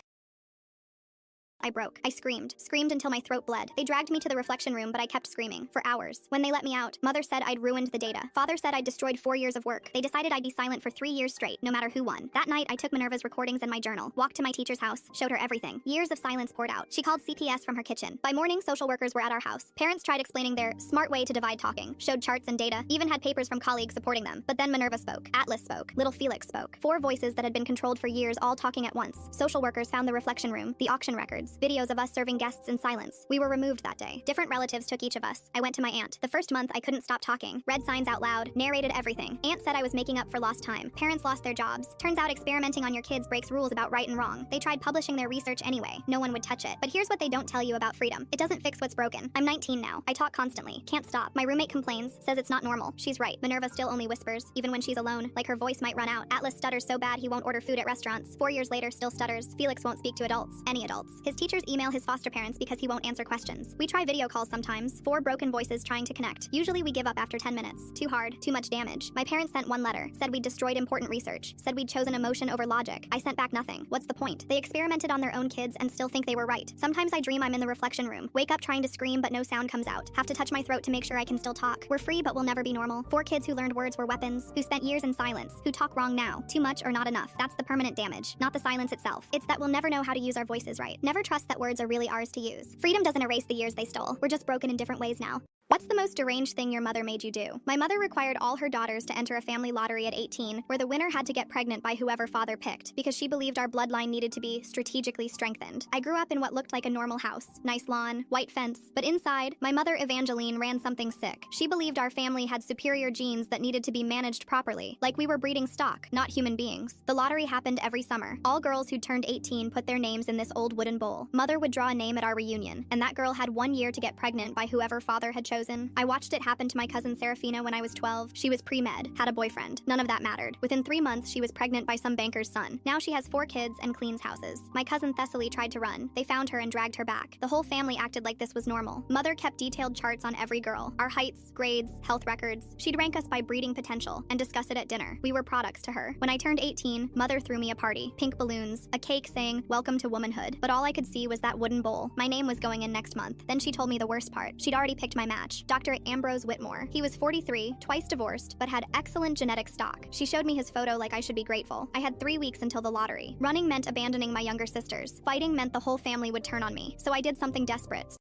I broke. I screamed. Screamed until my throat bled. They dragged me to the reflection room, but I kept screaming. For hours. When they let me out, Mother said I'd ruined the data. Father said I'd destroyed 4 years of work. They decided I'd be silent for 3 years straight, no matter who won. That night, I took Minerva's recordings and my journal. Walked to my teacher's house. Showed her everything. Years of silence poured out. She called CPS from her kitchen. By morning, social workers were at our house. Parents tried explaining their smart way to divide talking. Showed charts and data. Even had papers from colleagues supporting them. But then Minerva spoke. Atlas spoke. Little Felix spoke. 4 voices that had been controlled for years, all talking at once. Social workers found the reflection room, the auction records, videos of us serving guests in silence. We were removed that day. Different relatives took each of us. I went to my aunt. The first month, I couldn't stop talking. Read signs out loud. Narrated everything. Aunt said I was making up for lost time. Parents lost their jobs. Turns out experimenting on your kids breaks rules about right and wrong. They tried publishing their research anyway. No one would touch it. But here's what they don't tell you about freedom. It doesn't fix what's broken. I'm 19 now. I talk constantly. Can't stop. My roommate complains. Says it's not normal. She's right. Minerva still only whispers, even when she's alone, like her voice might run out. Atlas stutters so bad he won't order food at restaurants. 4 years later, still stutters. Felix won't speak to adults. Any adults. His teachers email his foster parents because he won't answer questions. We try video calls sometimes. 4 broken voices trying to connect. Usually we give up after 10 minutes. Too hard. Too much damage. My parents sent 1 letter. Said we'd destroyed important research. Said we'd chosen emotion over logic. I sent back nothing. What's the point? They experimented on their own kids and still think they were right. Sometimes I dream I'm in the reflection room. Wake up trying to scream but no sound comes out. Have to touch my throat to make sure I can still talk. We're free but we'll never be normal. 4 kids who learned words were weapons. Who spent years in silence. Who talk wrong now. Too much or not enough. That's the permanent damage. Not the silence itself. It's that we'll never know how to use our voices right. Never trust that words are really ours to use. Freedom doesn't erase the years they stole. We're just broken in different ways now. What's the most deranged thing your mother made you do? My mother required all her daughters to enter a family lottery at 18, where the winner had to get pregnant by whoever father picked, because she believed our bloodline needed to be strategically strengthened. I grew up in what looked like a normal house. Nice lawn, white fence, but inside, my mother Evangeline ran something sick. She believed our family had superior genes that needed to be managed properly, like we were breeding stock, not human beings. The lottery happened every summer. All girls who turned 18 put their names in this old wooden bowl. Mother would draw a name at our reunion, and that girl had 1 year to get pregnant by whoever father had chosen. I watched it happen to my cousin Serafina when I was 12. She was pre-med, had a boyfriend. None of that mattered. Within 3 months, she was pregnant by some banker's son. Now she has 4 kids and cleans houses. My cousin Thessaly tried to run. They found her and dragged her back. The whole family acted like this was normal. Mother kept detailed charts on every girl. Our heights, grades, health records. She'd rank us by breeding potential and discuss it at dinner. We were products to her. When I turned 18, Mother threw me a party. Pink balloons, a cake saying, "Welcome to womanhood." But all I could see was that wooden bowl. My name was going in next month. Then she told me the worst part. She'd already picked my match. Dr. Ambrose Whitmore. He was 43, twice divorced, but had excellent genetic stock. She showed me his photo like I should be grateful. I had 3 weeks until the lottery. Running meant abandoning my younger sisters. Fighting meant the whole family would turn on me. So I did something desperate.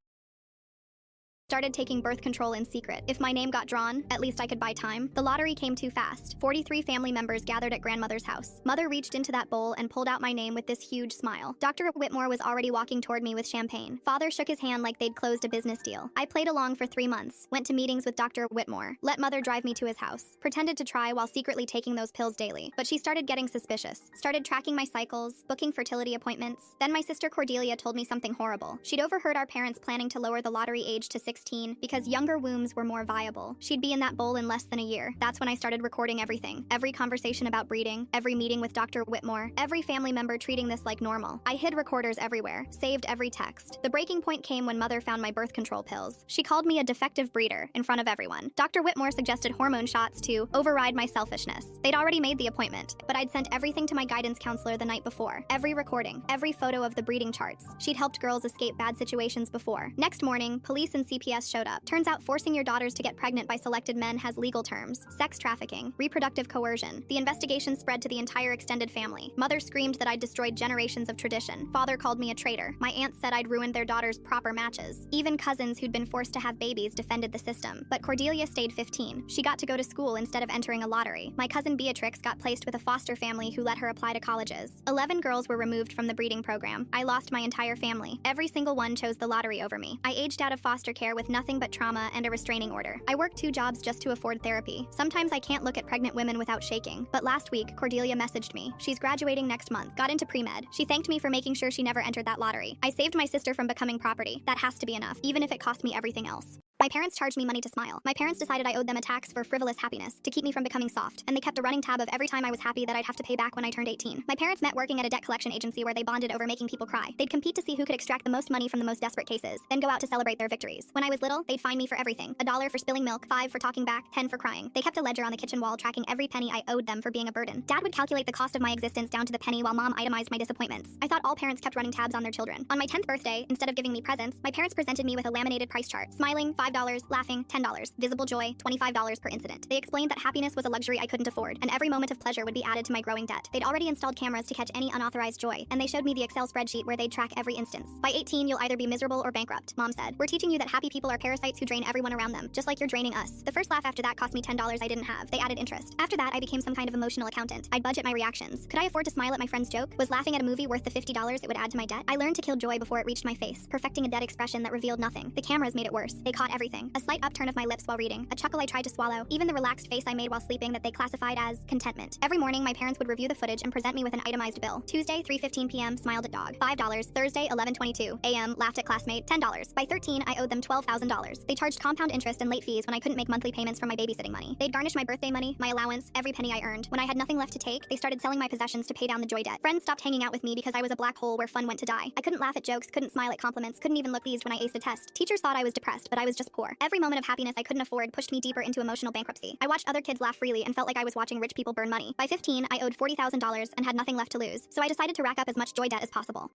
Started taking birth control in secret. If my name got drawn, at least I could buy time. The lottery came too fast. 43 family members gathered at grandmother's house. Mother reached into that bowl and pulled out my name with this huge smile. Dr. Whitmore was already walking toward me with champagne. Father shook his hand like they'd closed a business deal. I played along for 3 months, went to meetings with Dr. Whitmore, let mother drive me to his house, pretended to try while secretly taking those pills daily. But she started getting suspicious, started tracking my cycles, booking fertility appointments. Then my sister Cordelia told me something horrible. She'd overheard our parents planning to lower the lottery age to 16 because younger wombs were more viable. She'd be in that bowl in less than a year. That's when I started recording everything. Every conversation about breeding, every meeting with Dr. Whitmore, every family member treating this like normal. I hid recorders everywhere, saved every text. The breaking point came when mother found my birth control pills. She called me a defective breeder in front of everyone. Dr. Whitmore suggested hormone shots to override my selfishness. They'd already made the appointment, but I'd sent everything to my guidance counselor the night before. Every recording, every photo of the breeding charts. She'd helped girls escape bad situations before. Next morning, police and CPS showed up. Turns out forcing your daughters to get pregnant by selected men has legal terms: sex trafficking, reproductive coercion. The investigation spread to the entire extended family. Mother screamed that I'd destroyed generations of tradition. Father called me a traitor. My aunt said I'd ruined their daughters' proper matches. Even cousins who'd been forced to have babies defended the system. But Cordelia stayed 15. She got to go to school instead of entering a lottery. My cousin Beatrix got placed with a foster family who let her apply to colleges. 11 girls were removed from the breeding program. I lost my entire family. Every single one chose the lottery over me. I aged out of foster care with nothing but trauma and a restraining order. I worked 2 jobs just to afford therapy. Sometimes I can't look at pregnant women without shaking. But last week, Cordelia messaged me. She's graduating next month. Got into pre-med. She thanked me for making sure she never entered that lottery. I saved my sister from becoming property. That has to be enough, even if it cost me everything else. My parents charged me money to smile. My parents decided I owed them a tax for frivolous happiness to keep me from becoming soft, and they kept a running tab of every time I was happy that I'd have to pay back when I turned 18. My parents met working at a debt collection agency where they bonded over making people cry. They'd compete to see who could extract the most money from the most desperate cases, then go out to celebrate their victories. When I was little, they'd fine me for everything. $1 for spilling milk, 5 for talking back, 10 for crying. They kept a ledger on the kitchen wall tracking every penny I owed them for being a burden. Dad would calculate the cost of my existence down to the penny while Mom itemized my disappointments. I thought all parents kept running tabs on their children. On my 10th birthday, instead of giving me presents, my parents presented me with a laminated price chart. Smiling, $5, laughing, $10. Visible joy, $25 per incident. They explained that happiness was a luxury I couldn't afford, and every moment of pleasure would be added to my growing debt. They'd already installed cameras to catch any unauthorized joy, and they showed me the Excel spreadsheet where they'd track every instance. By 18, you'll either be miserable or bankrupt, Mom said. We're teaching you that happy people are parasites who drain everyone around them, just like you're draining us. The first laugh after that cost me $10 I didn't have. They added interest. After that, I became some kind of emotional accountant. I'd budget my reactions. Could I afford to smile at my friend's joke? Was laughing at a movie worth the $50 it would add to my debt? I learned to kill joy before it reached my face, perfecting a dead expression that revealed nothing. The cameras made it worse. They caught everything. A slight upturn of my lips while reading, a chuckle I tried to swallow, even the relaxed face I made while sleeping that they classified as contentment. Every morning, my parents would review the footage and present me with an itemized bill. Tuesday, 3:15 p.m., smiled at dog, $5. Thursday, 11:22 a.m., laughed at classmate, $10. By 13, I owed them $12,000. They charged compound interest and late fees when I couldn't make monthly payments from my babysitting money. They'd garnish my birthday money, my allowance, every penny I earned. When I had nothing left to take, they started selling my possessions to pay down the joy debt. Friends stopped hanging out with me because I was a black hole where fun went to die. I couldn't laugh at jokes, couldn't smile at compliments, couldn't even look pleased when I aced a test. Teachers thought I was depressed, but I was just poor. Every moment of happiness I couldn't afford pushed me deeper into emotional bankruptcy. I watched other kids laugh freely and felt like I was watching rich people burn money. By 15, I owed $40,000 and had nothing left to lose, so I decided to rack up as much joy debt as possible.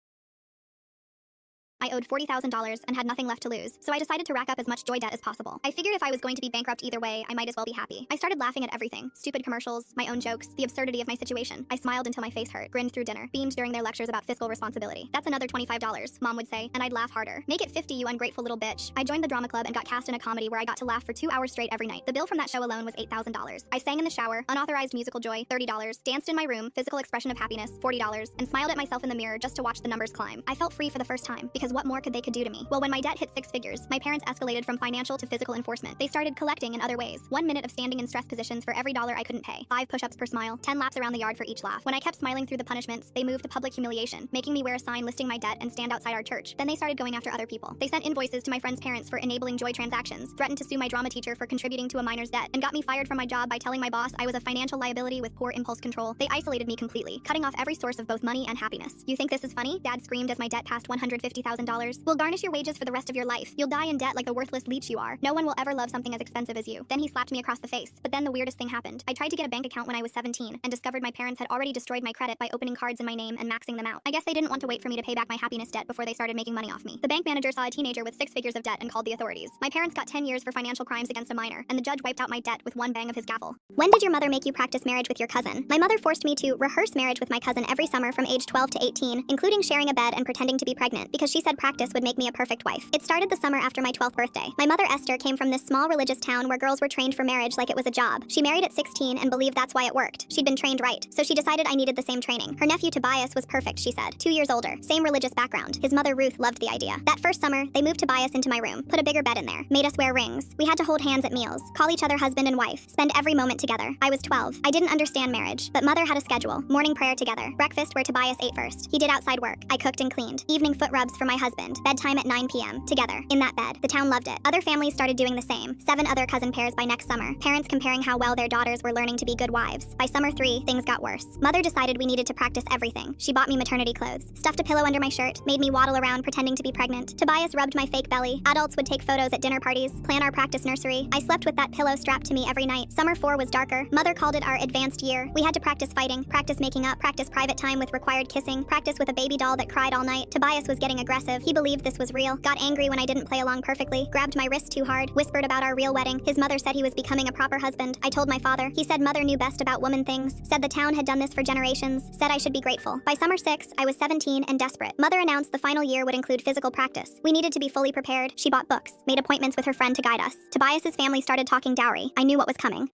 I owed $40,000 and had nothing left to lose, so I decided to rack up as much joy debt as possible. I figured if I was going to be bankrupt either way, I might as well be happy. I started laughing at everything. Stupid commercials, my own jokes, the absurdity of my situation. I smiled until my face hurt, grinned through dinner, beamed during their lectures about fiscal responsibility. That's another $25, Mom would say, and I'd laugh harder. Make it 50, you ungrateful little bitch. I joined the drama club and got cast in a comedy where I got to laugh for 2 hours straight every night. The bill from that show alone was $8,000. I sang in the shower, unauthorized musical joy, $30, danced in my room, physical expression of happiness, $40, and smiled at myself in the mirror just to watch the numbers climb. I felt free for the first time, because what more could they do to me? Well, when my debt hit 6 figures, my parents escalated from financial to physical enforcement. They started collecting in other ways. 1 minute of standing in stress positions for every dollar I couldn't pay. 5 push-ups per smile. 10 laps around the yard for each laugh. When I kept smiling through the punishments, they moved to public humiliation, making me wear a sign listing my debt and stand outside our church. Then they started going after other people. They sent invoices to my friends' parents for enabling joy transactions, threatened to sue my drama teacher for contributing to a minor's debt, and got me fired from my job by telling my boss I was a financial liability with poor impulse control. They isolated me completely, cutting off every source of both money and happiness. You think this is funny? Dad screamed as my debt passed $150,000. We'll garnish your wages for the rest of your life. You'll die in debt like the worthless leech you are. No one will ever love something as expensive as you. Then he slapped me across the face. But then the weirdest thing happened. I tried to get a bank account when I was 17 and discovered my parents had already destroyed my credit by opening cards in my name and maxing them out. I guess they didn't want to wait for me to pay back my happiness debt before they started making money off me. The bank manager saw a teenager with 6 figures of debt and called the authorities. My parents got 10 years for financial crimes against a minor, and the judge wiped out my debt with one bang of his gavel. When did your mother make you practice marriage with your cousin? My mother forced me to rehearse marriage with my cousin every summer from age 12 to 18, including sharing a bed and pretending to be pregnant, because she said said practice would make me a perfect wife. It started the summer after my 12th birthday. My mother Esther came from this small religious town where girls were trained for marriage like it was a job. She married at 16 and believed that's why it worked. She'd been trained right, so she decided I needed the same training. Her nephew Tobias was perfect, she said. 2 years older, same religious background. His mother Ruth loved the idea. That first summer, they moved Tobias into my room, put a bigger bed in there, made us wear rings. We had to hold hands at meals, call each other husband and wife, spend every moment together. I was 12. I didn't understand marriage, but mother had a schedule. Morning prayer together, breakfast where Tobias ate first. He did outside work. I cooked and cleaned. Evening foot rubs for my husband. Bedtime at 9 p.m. Together, in that bed. The town loved it. Other families started doing the same. 7 other cousin pairs by next summer. Parents comparing how well their daughters were learning to be good wives. By summer 3, things got worse. Mother decided we needed to practice everything. She bought me maternity clothes, stuffed a pillow under my shirt, made me waddle around pretending to be pregnant. Tobias rubbed my fake belly. Adults would take photos at dinner parties, plan our practice nursery. I slept with that pillow strapped to me every night. Summer 4 was darker. Mother called it our advanced year. We had to practice fighting, practice making up, practice private time with required kissing, practice with a baby doll that cried all night. Tobias was getting aggressive. He believed this was real, got angry when I didn't play along perfectly, grabbed my wrist too hard, whispered about our real wedding. His mother said he was becoming a proper husband. I told my father. He said mother knew best about woman things, said the town had done this for generations, said I should be grateful. By summer 6, I was 17 and desperate. Mother announced the final year would include physical practice. We needed to be fully prepared. She bought books, made appointments with her friend to guide us. Tobias's family started talking dowry. I knew what was coming.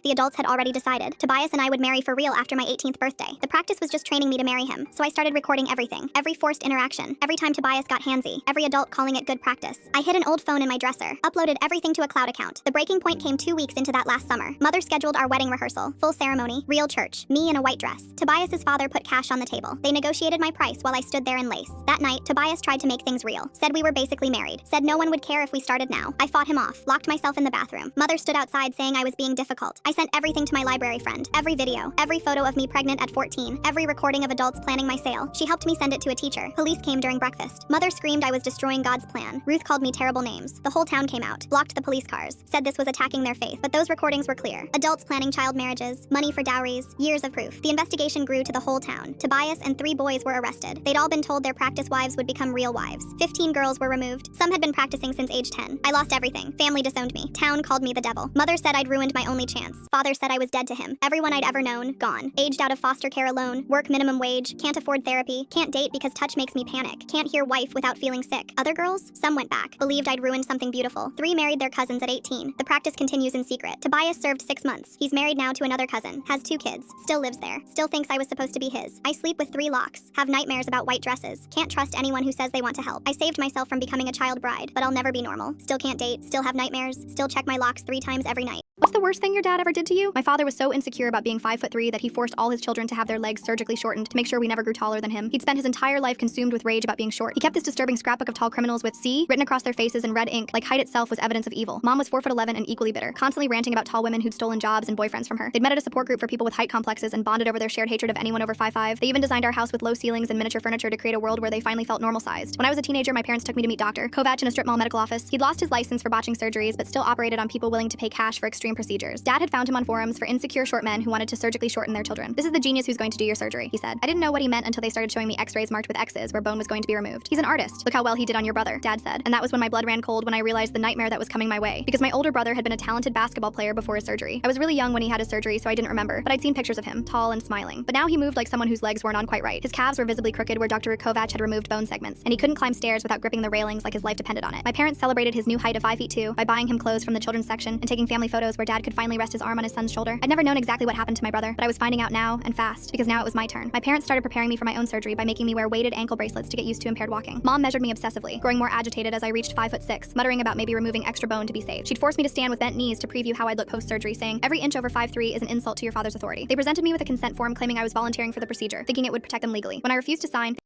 The adults had already decided. Tobias and I would marry for real after my 18th birthday. The practice was just training me to marry him, so I started recording everything. Every forced interaction. Every time Tobias got handsy. Every adult calling it good practice. I hid an old phone in my dresser. Uploaded everything to a cloud account. The breaking point came 2 weeks into that last summer. Mother scheduled our wedding rehearsal. Full ceremony. Real church. Me in a white dress. Tobias's father put cash on the table. They negotiated my price while I stood there in lace. That night, Tobias tried to make things real. Said we were basically married. Said no one would care if we started now. I fought him off. Locked myself in the bathroom. Mother stood outside saying I was being difficult. I sent everything to my library friend. Every video, every photo of me pregnant at 14, every recording of adults planning my sale. She helped me send it to a teacher. Police came during breakfast. Mother screamed I was destroying God's plan. Ruth called me terrible names. The whole town came out, blocked the police cars, said this was attacking their faith. But those recordings were clear. Adults planning child marriages, money for dowries, years of proof. The investigation grew to the whole town. Tobias and 3 boys were arrested. They'd all been told their practice wives would become real wives. 15 girls were removed. Some had been practicing since age 10. I lost everything. Family disowned me. Town called me the devil. Mother said I'd ruined my only chance. Father said I was dead to him. Everyone I'd ever known, gone. Aged out of foster care alone, work minimum wage, can't afford therapy, can't date because touch makes me panic, can't hear wife without feeling sick. Other girls? Some went back, believed I'd ruined something beautiful. 3 married their cousins at 18. The practice continues in secret. Tobias served 6 months. He's married now to another cousin, has 2 kids, still lives there, still thinks I was supposed to be his. I sleep with 3 locks, have nightmares about white dresses, can't trust anyone who says they want to help. I saved myself from becoming a child bride, but I'll never be normal. Still can't date, still have nightmares, still check my locks 3 times every night. What's the worst thing your dad ever did to you? My father was so insecure about being 5'3" that he forced all his children to have their legs surgically shortened to make sure we never grew taller than him. He'd spent his entire life consumed with rage about being short. He kept this disturbing scrapbook of tall criminals with C written across their faces in red ink, like height itself was evidence of evil. Mom was 4'11" and equally bitter, constantly ranting about tall women who'd stolen jobs and boyfriends from her. They'd met at a support group for people with height complexes and bonded over their shared hatred of anyone over 5'5". They even designed our house with low ceilings and miniature furniture to create a world where they finally felt normal-sized. When I was a teenager, my parents took me to meet Dr. Kovac in a strip mall medical office. He'd lost his license for botching surgeries, but still operated on people willing to pay cash for extreme procedures. Dad had found him on forums for insecure short men who wanted to surgically shorten their children. This is the genius who's going to do your surgery, he said. I didn't know what he meant until they started showing me x-rays marked with X's where bone was going to be removed. He's an artist. Look how well he did on your brother, Dad said. And that was when my blood ran cold when I realized the nightmare that was coming my way. Because my older brother had been a talented basketball player before his surgery. I was really young when he had his surgery, so I didn't remember, but I'd seen pictures of him, tall and smiling. But now he moved like someone whose legs weren't on quite right. His calves were visibly crooked where Dr. Kovac had removed bone segments, and he couldn't climb stairs without gripping the railings like his life depended on it. My parents celebrated his new height of 5'2" by buying him clothes from the children's section and taking family photos where Dad could finally rest his arm on his son's shoulder. I'd never known exactly what happened to my brother, but I was finding out now and fast, because now it was my turn. My parents started preparing me for my own surgery by making me wear weighted ankle bracelets to get used to impaired walking. Mom measured me obsessively, growing more agitated as I reached 5'6", muttering about maybe removing extra bone to be safe. She'd force me to stand with bent knees to preview how I'd look post-surgery, saying, every inch over 5'3" is an insult to your father's authority. They presented me with a consent form claiming I was volunteering for the procedure, thinking it would protect them legally. When I refused to sign,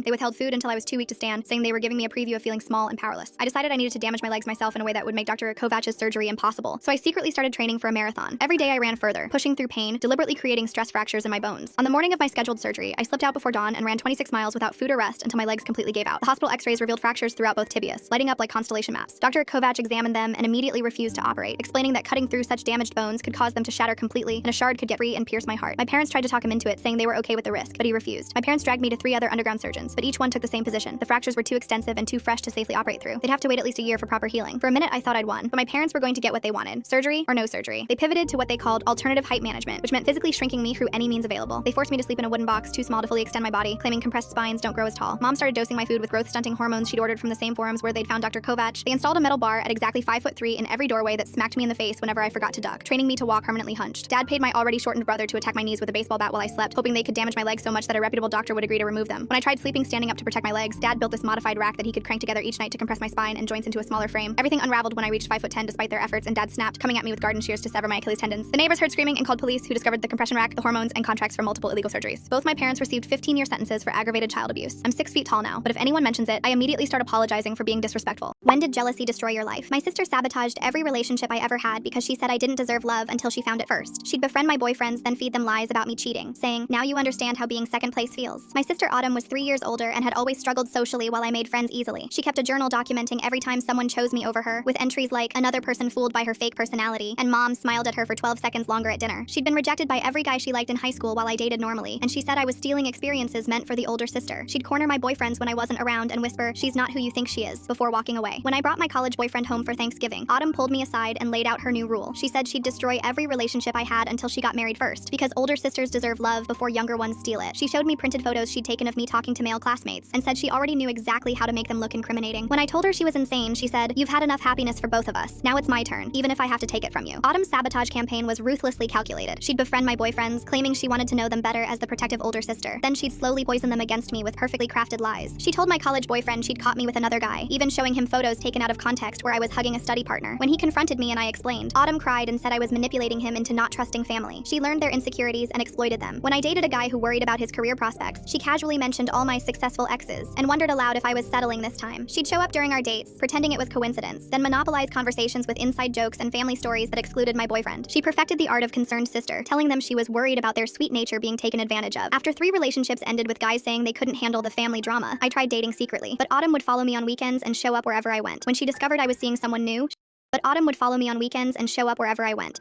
they withheld food until I was too weak to stand, saying they were giving me a preview of feeling small and powerless. I decided I needed to damage my legs myself in a way that would make Dr. Kovac's surgery impossible, so I secretly started training for a marathon. Every day I ran further, pushing through pain, deliberately creating stress fractures in my bones. On the morning of my scheduled surgery, I slipped out before dawn and ran 26 miles without food or rest until my legs completely gave out. The hospital x-rays revealed fractures throughout both tibias, lighting up like constellation maps. Dr. Kovac examined them and immediately refused to operate, explaining that cutting through such damaged bones could cause them to shatter completely and a shard could get free and pierce my heart. My parents tried to talk him into it, saying they were okay with the risk, but he refused. My parents dragged me to 3 other underground surgeons, but each one took the same position. The fractures were too extensive and too fresh to safely operate through. They'd have to wait at least a year for proper healing. For a minute, I thought I'd won, but my parents were going to get what they wanted: surgery or no surgery. They pivoted to what they called alternative height management, which meant physically shrinking me through any means available. They forced me to sleep in a wooden box too small to fully extend my body, claiming compressed spines don't grow as tall. Mom started dosing my food with growth-stunting hormones she'd ordered from the same forums where they'd found Dr. Kovac. They installed a metal bar at exactly 5'3" in every doorway that smacked me in the face whenever I forgot to duck, training me to walk permanently hunched. Dad paid my already shortened brother to attack my knees with a baseball bat while I slept, hoping they could damage my legs so much that a reputable doctor would agree to remove them. When I tried sleeping standing up to protect my legs, Dad built this modified rack that he could crank together each night to compress my spine and joints into a smaller frame. Everything unraveled when I reached 5'10" despite their efforts, and Dad snapped, coming at me with garden shears to sever my Achilles tendons. The neighbors heard screaming and called police, who discovered the compression rack, the hormones, and contracts for multiple illegal surgeries. Both my parents received 15-year sentences for aggravated child abuse. I'm 6 feet tall now, but if anyone mentions it, I immediately start apologizing for being disrespectful. When did jealousy destroy your life? My sister sabotaged every relationship I ever had because she said I didn't deserve love until she found it first. She'd befriend my boyfriends, then feed them lies about me cheating, saying, "Now you understand how being second place feels." My sister Autumn was 3 years older and had always struggled socially while I made friends easily. She kept a journal documenting every time someone chose me over her, with entries like, "Another person fooled by her fake personality," and "Mom smiled at her for 12 seconds longer at dinner." She'd been rejected by every guy she liked in high school while I dated normally, and she said I was stealing experiences meant for the older sister. She'd corner my boyfriends when I wasn't around and whisper, "She's not who you think she is," before walking away. When I brought my college boyfriend home for Thanksgiving, Autumn pulled me aside and laid out her new rule. She said she'd destroy every relationship I had until she got married first, because older sisters deserve love before younger ones steal it. She showed me printed photos she'd taken of me talking to male classmates, and said she already knew exactly how to make them look incriminating. When I told her she was insane, she said, "You've had enough happiness for both of us. Now it's my turn, even if I have to take it from you." Autumn's sabotage campaign was ruthlessly calculated. She'd befriend my boyfriends, claiming she wanted to know them better as the protective older sister. Then she'd slowly poison them against me with perfectly crafted lies. She told my college boyfriend she'd caught me with another guy, even showing him photos taken out of context where I was hugging a study partner. When he confronted me and I explained, Autumn cried and said I was manipulating him into not trusting family. She learned their insecurities and exploited them. When I dated a guy who worried about his career prospects, she casually mentioned all my successful exes and wondered aloud if I was settling this time. She'd show up during our dates, pretending it was coincidence, then monopolize conversations with inside jokes and family stories that excluded my boyfriend. She perfected the art of concerned sister, telling them she was worried about their sweet nature being taken advantage of. After 3 relationships ended with guys saying they couldn't handle the family drama, I tried dating secretly, but Autumn would follow me on weekends and show up wherever I went. When she discovered I was seeing someone new, When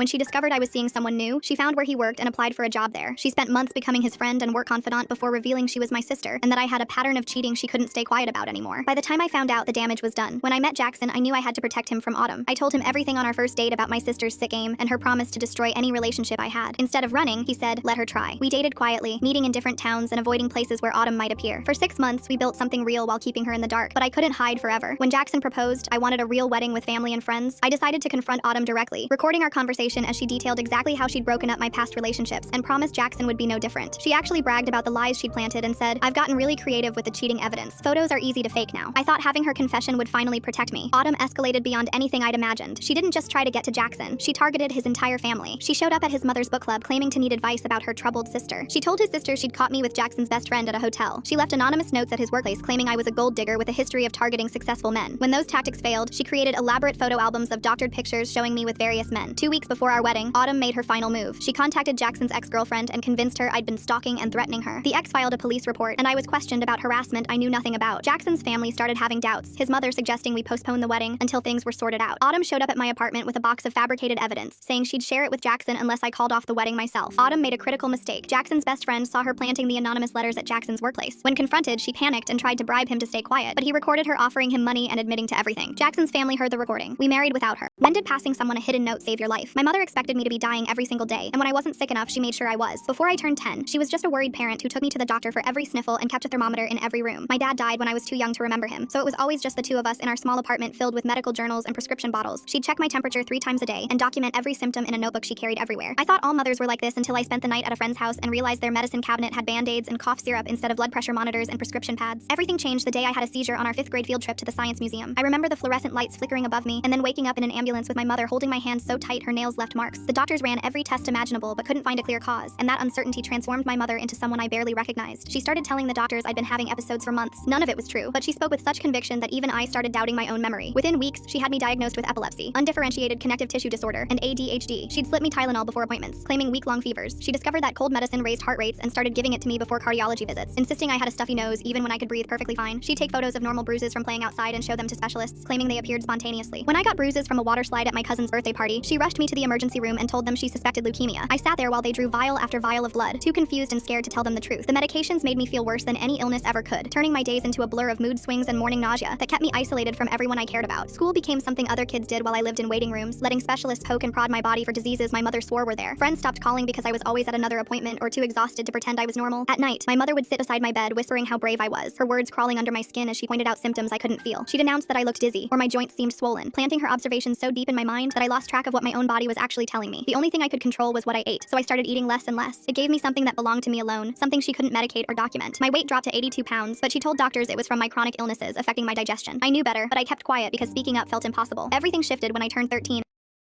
she discovered I was seeing someone new, she found where he worked and applied for a job there. She spent months becoming his friend and work confidant before revealing she was my sister, and that I had a pattern of cheating she couldn't stay quiet about anymore. By the time I found out, the damage was done. When I met Jackson, I knew I had to protect him from Autumn. I told him everything on our first date about my sister's sick aim and her promise to destroy any relationship I had. Instead of running, he said, "Let her try." We dated quietly, meeting in different towns and avoiding places where Autumn might appear. For 6 months, we built something real while keeping her in the dark, but I couldn't hide forever. When Jackson proposed, I wanted a real wedding with family and friends. I decided to confront Autumn directly, recording our conversation as she detailed exactly how she'd broken up my past relationships and promised Jackson would be no different. She actually bragged about the lies she'd planted and said, "I've gotten really creative with the cheating evidence. Photos are easy to fake now." I thought having her confession would finally protect me. Autumn escalated beyond anything I'd imagined. She didn't just try to get to Jackson. She targeted his entire family. She showed up at his mother's book club claiming to need advice about her troubled sister. She told his sister she'd caught me with Jackson's best friend at a hotel. She left anonymous notes at his workplace claiming I was a gold digger with a history of targeting successful men. When those tactics failed, she created elaborate photo albums of doctored pictures showing me with various men. 2 weeks before our wedding, Autumn made her final move. She contacted Jackson's ex-girlfriend and convinced her I'd been stalking and threatening her. The ex filed a police report, and I was questioned about harassment I knew nothing about. Jackson's family started having doubts, his mother suggesting we postpone the wedding until things were sorted out. Autumn showed up at my apartment with a box of fabricated evidence, saying she'd share it with Jackson unless I called off the wedding myself. Autumn made a critical mistake. Jackson's best friend saw her planting the anonymous letters at Jackson's workplace. When confronted, she panicked and tried to bribe him to stay quiet, but he recorded her offering him money and admitting to everything. Jackson's family heard the recording. We married without her. When did passing someone a hidden note save your life? My mother expected me to be dying every single day, and when I wasn't sick enough, she made sure I was. Before I turned 10, she was just a worried parent who took me to the doctor for every sniffle and kept a thermometer in every room. My dad died when I was too young to remember him, so it was always just the 2 of us in our small apartment filled with medical journals and prescription bottles. She'd check my temperature 3 times a day and document every symptom in a notebook she carried everywhere. I thought all mothers were like this until I spent the night at a friend's house and realized their medicine cabinet had Band-Aids and cough syrup instead of blood pressure monitors and prescription pads. Everything changed the day I had a seizure on our 5th grade field trip to the Science Museum. I remember the fluorescent lights flickering above me and then waking up in an ambulance with my mother holding my hand so tight her nails left marks. The doctors ran every test imaginable but couldn't find a clear cause, and that uncertainty transformed my mother into someone I barely recognized. She started telling the doctors I'd been having episodes for months. None of it was true, but she spoke with such conviction that even I started doubting my own memory. Within weeks, she had me diagnosed with epilepsy, undifferentiated connective tissue disorder, and ADHD. She'd slip me Tylenol before appointments, claiming week-long fevers. She discovered that cold medicine raised heart rates and started giving it to me before cardiology visits, insisting I had a stuffy nose even when I could breathe perfectly fine. She'd take photos of normal bruises from playing outside and show them to specialists, claiming they appeared spontaneously. When I got bruises bruises from a water slide at my cousin's birthday party, she rushed me to the emergency room and told them she suspected leukemia. I sat there while they drew vial after vial of blood, too confused and scared to tell them the truth. The medications made me feel worse than any illness ever could, turning my days into a blur of mood swings and morning nausea that kept me isolated from everyone I cared about. School became something other kids did while I lived in waiting rooms, letting specialists poke and prod my body for diseases my mother swore were there. Friends stopped calling because I was always at another appointment or too exhausted to pretend I was normal. At night, my mother would sit beside my bed whispering how brave I was, her words crawling under my skin as she pointed out symptoms I couldn't feel. She'd announce that I looked dizzy, or my joints seemed swollen, planting her observations so deep in my mind that I lost track of what my own body was actually telling me. The only thing I could control was what I ate, so I started eating less and less. It gave me something that belonged to me alone, something she couldn't medicate or document. My weight dropped to 82 pounds, but she told doctors it was from my chronic illnesses affecting my digestion. I knew better, but I kept quiet because speaking up felt impossible. Everything shifted when I turned 13.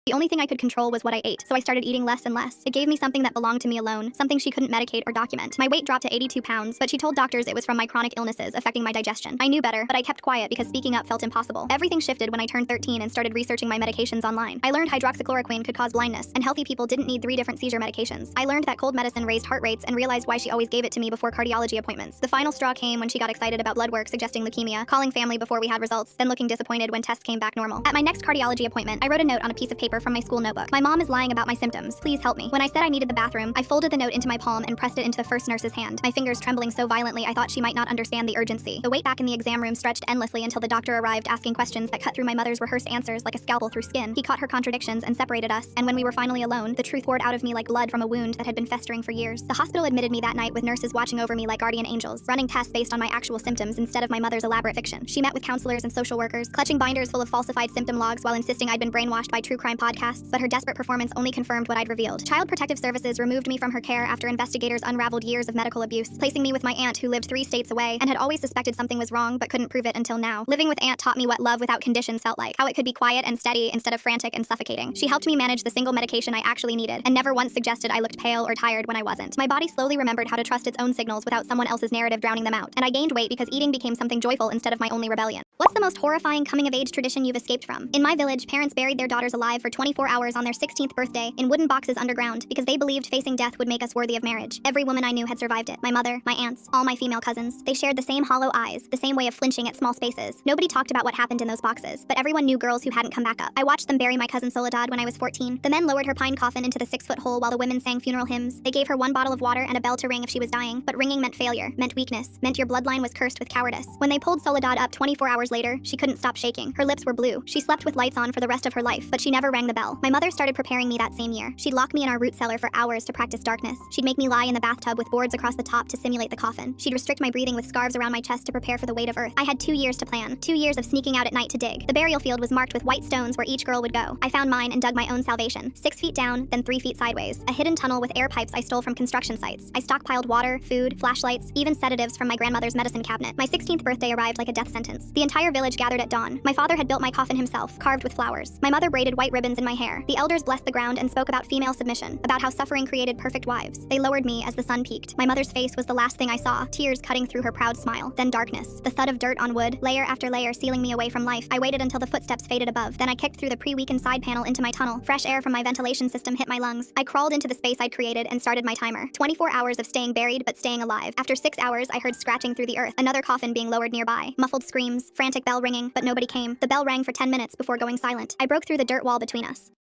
The only thing I could control was what I ate, so I started eating less and less. It gave me something that belonged to me alone, something she couldn't medicate or document. My weight dropped to 82 pounds, but she told doctors it was from my chronic illnesses affecting my digestion. I knew better, but I kept quiet because speaking up felt impossible. Everything shifted when I turned 13 and started researching my medications online. I learned hydroxychloroquine could cause blindness, and healthy people didn't need 3 different seizure medications. I learned that cold medicine raised heart rates and realized why she always gave it to me before cardiology appointments. The final straw came when she got excited about blood work suggesting leukemia, calling family before we had results, then looking disappointed when tests came back normal. At my next cardiology appointment, I wrote a note on a piece of paper from my school notebook. My mom is lying about my symptoms. Please help me. When I said I needed the bathroom, I folded the note into my palm and pressed it into the first nurse's hand, my fingers trembling so violently I thought she might not understand the urgency. The wait back in the exam room stretched endlessly until the doctor arrived asking questions that cut through my mother's rehearsed answers like a scalpel through skin. He caught her contradictions and separated us, and when we were finally alone, the truth poured out of me like blood from a wound that had been festering for years. The hospital admitted me that night with nurses watching over me like guardian angels, running tests based on my actual symptoms instead of my mother's elaborate fiction. She met with counselors and social workers, clutching binders full of falsified symptom logs while insisting I'd been brainwashed by true crime podcasts, but her desperate performance only confirmed what I'd revealed. Child Protective Services removed me from her care after investigators unraveled years of medical abuse, placing me with my aunt who lived 3 states away and had always suspected something was wrong but couldn't prove it until now. Living with aunt taught me what love without conditions felt like, how it could be quiet and steady instead of frantic and suffocating. She helped me manage the single medication I actually needed and never once suggested I looked pale or tired when I wasn't. My body slowly remembered how to trust its own signals without someone else's narrative drowning them out, and I gained weight because eating became something joyful instead of my only rebellion. What's the most horrifying coming-of-age tradition you've escaped from? In my village, parents buried their daughters alive for 24 hours on their 16th birthday in wooden boxes underground because they believed facing death would make us worthy of marriage. Every woman I knew had survived it. My mother, my aunts, all my female cousins. They shared the same hollow eyes, the same way of flinching at small spaces. Nobody talked about what happened in those boxes, but everyone knew girls who hadn't come back up. I watched them bury my cousin Soledad when I was 14. The men lowered her pine coffin into the 6-foot hole while the women sang funeral hymns. They gave her 1 bottle of water and a bell to ring if she was dying, but ringing meant failure, meant weakness, meant your bloodline was cursed with cowardice. When they pulled Soledad up 24 hours later, she couldn't stop shaking. Her lips were blue. She slept with lights on for the rest of her life, but she never rang the bell. My mother started preparing me that same year. She'd lock me in our root cellar for hours to practice darkness. She'd make me lie in the bathtub with boards across the top to simulate the coffin. She'd restrict my breathing with scarves around my chest to prepare for the weight of earth. I had 2 years to plan, 2 years of sneaking out at night to dig. The burial field was marked with white stones where each girl would go. I found mine and dug my own salvation. 6 feet down, then 3 feet sideways. A hidden tunnel with air pipes I stole from construction sites. I stockpiled water, food, flashlights, even sedatives from my grandmother's medicine cabinet. My 16th birthday arrived like a death sentence. The entire village gathered at dawn. My father had built my coffin himself, carved with flowers. My mother braided white ribbons in my hair. The elders blessed the ground and spoke about female submission, about how suffering created perfect wives. They lowered me as the sun peaked. My mother's face was the last thing I saw, tears cutting through her proud smile. Then darkness, the thud of dirt on wood, layer after layer sealing me away from life. I waited until the footsteps faded above. Then I kicked through the pre-weakened side panel into my tunnel. Fresh air from my ventilation system hit my lungs. I crawled into the space I'd created and started my timer. 24 hours of staying buried but staying alive. After 6 hours, I heard scratching through the earth, another coffin being lowered nearby. Muffled screams, frantic bell ringing, but nobody came. The bell rang for 10 minutes before going silent. I broke through the dirt wall between us,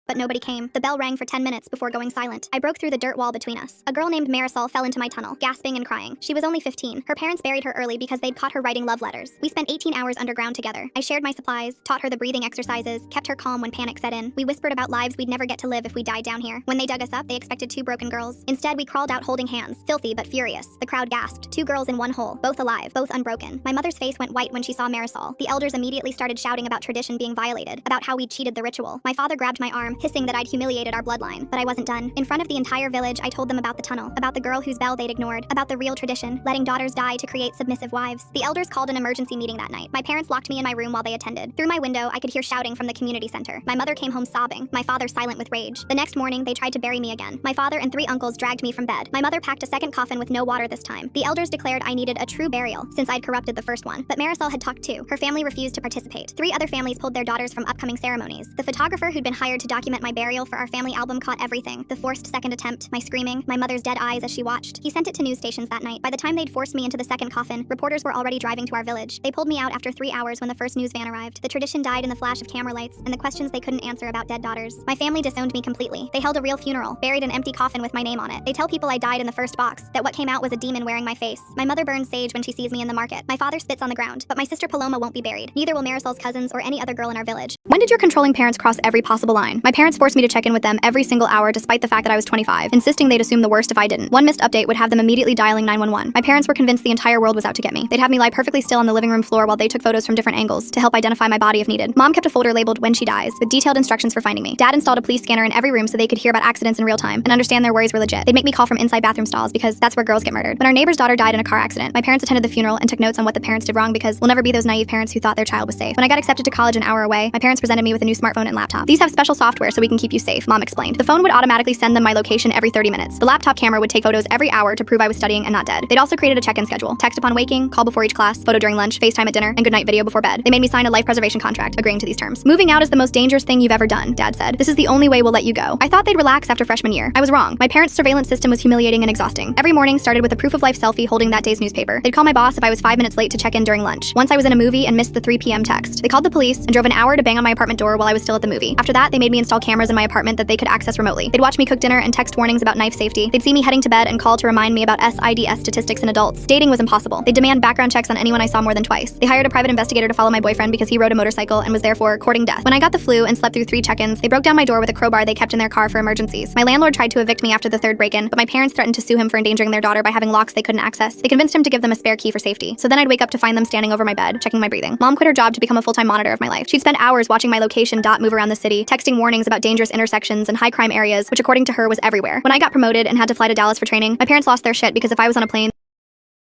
but nobody came. The bell rang for 10 minutes before going silent. I broke through the dirt wall between us. A girl named Marisol fell into my tunnel, gasping and crying. She was only 15. Her parents buried her early because they'd caught her writing love letters. We spent 18 hours underground together. I shared my supplies, taught her the breathing exercises, kept her calm when panic set in. We whispered about lives we'd never get to live if we died down here. When they dug us up, they expected 2 broken girls. Instead, we crawled out holding hands, filthy but furious. The crowd gasped. 2 girls in 1 hole, both alive, both unbroken. My mother's face went white when she saw Marisol. The elders immediately started shouting about tradition being violated, about how we'd cheated the ritual. My father grabbed my arm, hissing that I'd humiliated our bloodline, but I wasn't done. In front of the entire village, I told them about the tunnel, about the girl whose bell they'd ignored, about the real tradition, letting daughters die to create submissive wives. The elders called an emergency meeting that night. My parents locked me in my room while they attended. Through my window, I could hear shouting from the community center. My mother came home sobbing, my father silent with rage. The next morning, they tried to bury me again. My father and 3 uncles dragged me from bed. My mother packed a second coffin with no water this time. The elders declared I needed a true burial, since I'd corrupted the first one. But Marisol had talked too. Her family refused to participate. 3 other families pulled their daughters from upcoming ceremonies. The photographer who'd been hired to document document my burial for our family album caught everything. The forced second attempt, my screaming, my mother's dead eyes as she watched. He sent it to news stations that night. By the time they'd forced me into the second coffin, reporters were already driving to our village. They pulled me out after 3 hours when the first news van arrived. The tradition died in the flash of camera lights and the questions they couldn't answer about dead daughters. My family disowned me completely. They held a real funeral, buried an empty coffin with my name on it. They tell people I died in the first box, that what came out was a demon wearing my face. My mother burns sage when she sees me in the market. My father spits on the ground, but my sister Paloma won't be buried. Neither will Marisol's cousins or any other girl in our village. When did your controlling parents cross every possible line? My parents forced me to check in with them every single hour despite the fact that I was 25, insisting they'd assume the worst if I didn't. One missed update would have them immediately dialing 911. My parents were convinced the entire world was out to get me. They'd have me lie perfectly still on the living room floor while they took photos from different angles to help identify my body if needed. Mom kept a folder labeled "When She Dies" with detailed instructions for finding me. Dad installed a police scanner in every room so they could hear about accidents in real time and understand their worries were legit. They'd make me call from inside bathroom stalls because that's where girls get murdered. When our neighbor's daughter died in a car accident, my parents attended the funeral and took notes on what the parents did wrong because we'll never be those naive parents who thought their child was safe. When I got accepted to college an hour away, my parents presented me with a new smartphone and laptop. These have special software so we can keep you safe, Mom explained. The phone would automatically send them my location every 30 minutes. The laptop camera would take photos every hour to prove I was studying and not dead. They'd also created a check-in schedule: text upon waking, call before each class, photo during lunch, FaceTime at dinner, and goodnight video before bed. They made me sign a life preservation contract, agreeing to these terms. Moving out is the most dangerous thing you've ever done, Dad said. This is the only way we'll let you go. I thought they'd relax after freshman year. I was wrong. My parents' surveillance system was humiliating and exhausting. Every morning started with a proof of life selfie holding that day's newspaper. They'd call my boss if I was 5 minutes late to check in during lunch. Once I was in a movie and missed the 3 p.m. text. They called the police and drove an hour to bang on my apartment door while I was still at the movie. After that, they made me install cameras in my apartment that they could access remotely. They'd watch me cook dinner and text warnings about knife safety. They'd see me heading to bed and call to remind me about SIDS statistics in adults. Dating was impossible. They'd demand background checks on anyone I saw more than twice. They hired a private investigator to follow my boyfriend because he rode a motorcycle and was therefore courting death. When I got the flu and slept through 3 check-ins, they broke down my door with a crowbar they kept in their car for emergencies. My landlord tried to evict me after the 3rd break-in, but my parents threatened to sue him for endangering their daughter by having locks they couldn't access. They convinced him to give them a spare key for safety. So then I'd wake up to find them standing over my bed, checking my breathing. Mom quit her job to become a full-time monitor of my life. She'd spend hours watching my location dot move around the city, texting warnings about dangerous intersections and high crime areas, which according to her was everywhere. When I got promoted and had to fly to Dallas for training, my parents lost their shit because if I was on a plane,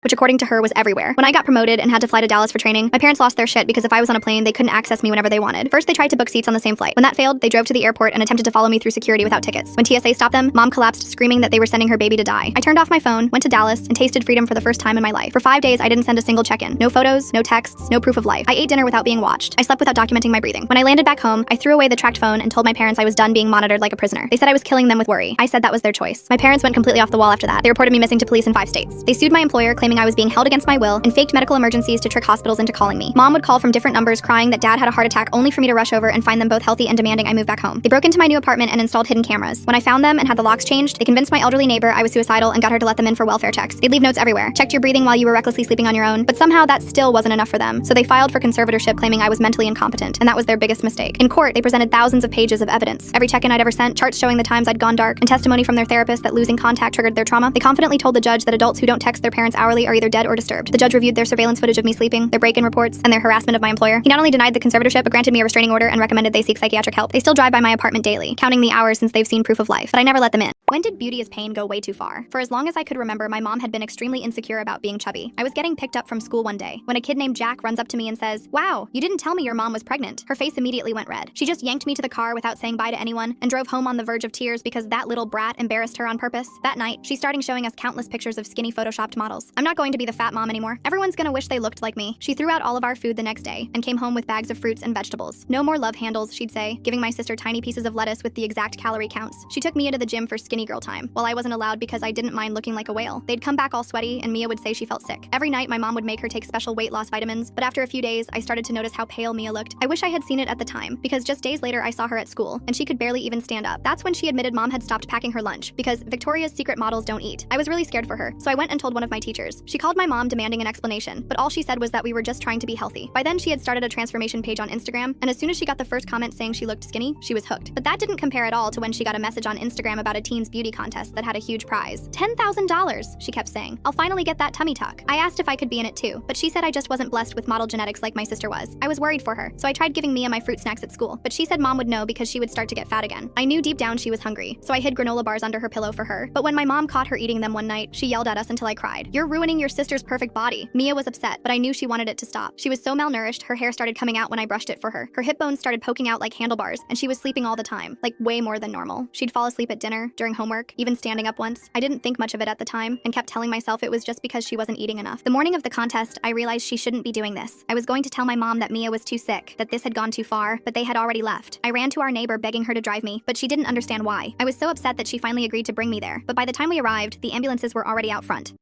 which according to her was everywhere. When I got promoted and had to fly to Dallas for training, my parents lost their shit because if I was on a plane, they couldn't access me whenever they wanted. First, they tried to book seats on the same flight. When that failed, they drove to the airport and attempted to follow me through security without tickets. When TSA stopped them, Mom collapsed, screaming that they were sending her baby to die. I turned off my phone, went to Dallas, and tasted freedom for the first time in my life. For 5 days, I didn't send a single check-in. No photos, no texts, no proof of life. I ate dinner without being watched. I slept without documenting my breathing. When I landed back home, I threw away the tracked phone and told my parents I was done being monitored like a prisoner. They said I was killing them with worry. I said that was their choice. My parents went completely off the wall after that. They reported me missing to police in 5 states. They sued my employer, claiming I was being held against my will, and faked medical emergencies to trick hospitals into calling me. Mom would call from different numbers crying that Dad had a heart attack only for me to rush over and find them both healthy and demanding I move back home. They broke into my new apartment and installed hidden cameras. When I found them and had the locks changed, they convinced my elderly neighbor I was suicidal and got her to let them in for welfare checks. They'd leave notes everywhere. Checked your breathing while you were recklessly sleeping on your own, but somehow that still wasn't enough for them. So they filed for conservatorship claiming I was mentally incompetent, and that was their biggest mistake. In court, they presented thousands of pages of evidence. Every check-in I'd ever sent, charts showing the times I'd gone dark, and testimony from their therapist that losing contact triggered their trauma. They confidently told the judge that adults who don't text their parents hourly are either dead or disturbed. The judge reviewed their surveillance footage of me sleeping, their break-in reports, and their harassment of my employer. He not only denied the conservatorship, but granted me a restraining order and recommended they seek psychiatric help. They still drive by my apartment daily, counting the hours since they've seen proof of life, but I never let them in. When did beauty is pain go way too far? For as long as I could remember, my mom had been extremely insecure about being chubby. I was getting picked up from school one day when a kid named Jack runs up to me and says, "Wow, you didn't tell me your mom was pregnant." Her face immediately went red. She just yanked me to the car without saying bye to anyone and drove home on the verge of tears because that little brat embarrassed her on purpose. That night, she started showing us countless pictures of skinny photoshopped models. I'm not going to be the fat mom anymore. Everyone's gonna wish they looked like me. She threw out all of our food the next day and came home with bags of fruits and vegetables. "No more love handles," she'd say, giving my sister tiny pieces of lettuce with the exact calorie counts. She took Mia to the gym for skinny girl time, while I wasn't allowed because I didn't mind looking like a whale. They'd come back all sweaty and Mia would say she felt sick. Every night my mom would make her take special weight loss vitamins, but after a few days I started to notice how pale Mia looked. I wish I had seen it at the time, because just days later I saw her at school and she could barely even stand up. That's when she admitted Mom had stopped packing her lunch because Victoria's Secret models don't eat. I was really scared for her, so I went and told one of my teachers. She called my mom demanding an explanation, but all she said was that we were just trying to be healthy. By then she had started a transformation page on Instagram, and as soon as she got the first comment saying she looked skinny, she was hooked. But that didn't compare at all to when she got a message on Instagram about a teen's beauty contest that had a huge prize. $10,000, she kept saying. "I'll finally get that tummy tuck." I asked if I could be in it too, but she said I just wasn't blessed with model genetics like my sister was. I was worried for her, so I tried giving Mia my fruit snacks at school, but she said Mom would know because she would start to get fat again. I knew deep down she was hungry, so I hid granola bars under her pillow for her. But when my mom caught her eating them one night, she yelled at us until I cried. "You're ruining your sister's perfect body." Mia was upset, but I knew she wanted it to stop. She was so malnourished, her hair started coming out when I brushed it for her. Her hip bones started poking out like handlebars, and she was sleeping all the time, like way more than normal. She'd fall asleep at dinner, during during homework, even standing up once. I didn't think much of it at the time and kept telling myself it was just because she wasn't eating enough. The morning of the contest, I realized she shouldn't be doing this. I was going to tell my mom that Mia was too sick, that this had gone too far, but they had already left. I ran to our neighbor begging her to drive me, but she didn't understand why. I was so upset that she finally agreed to bring me there, but by the time we arrived, the ambulances were already out front.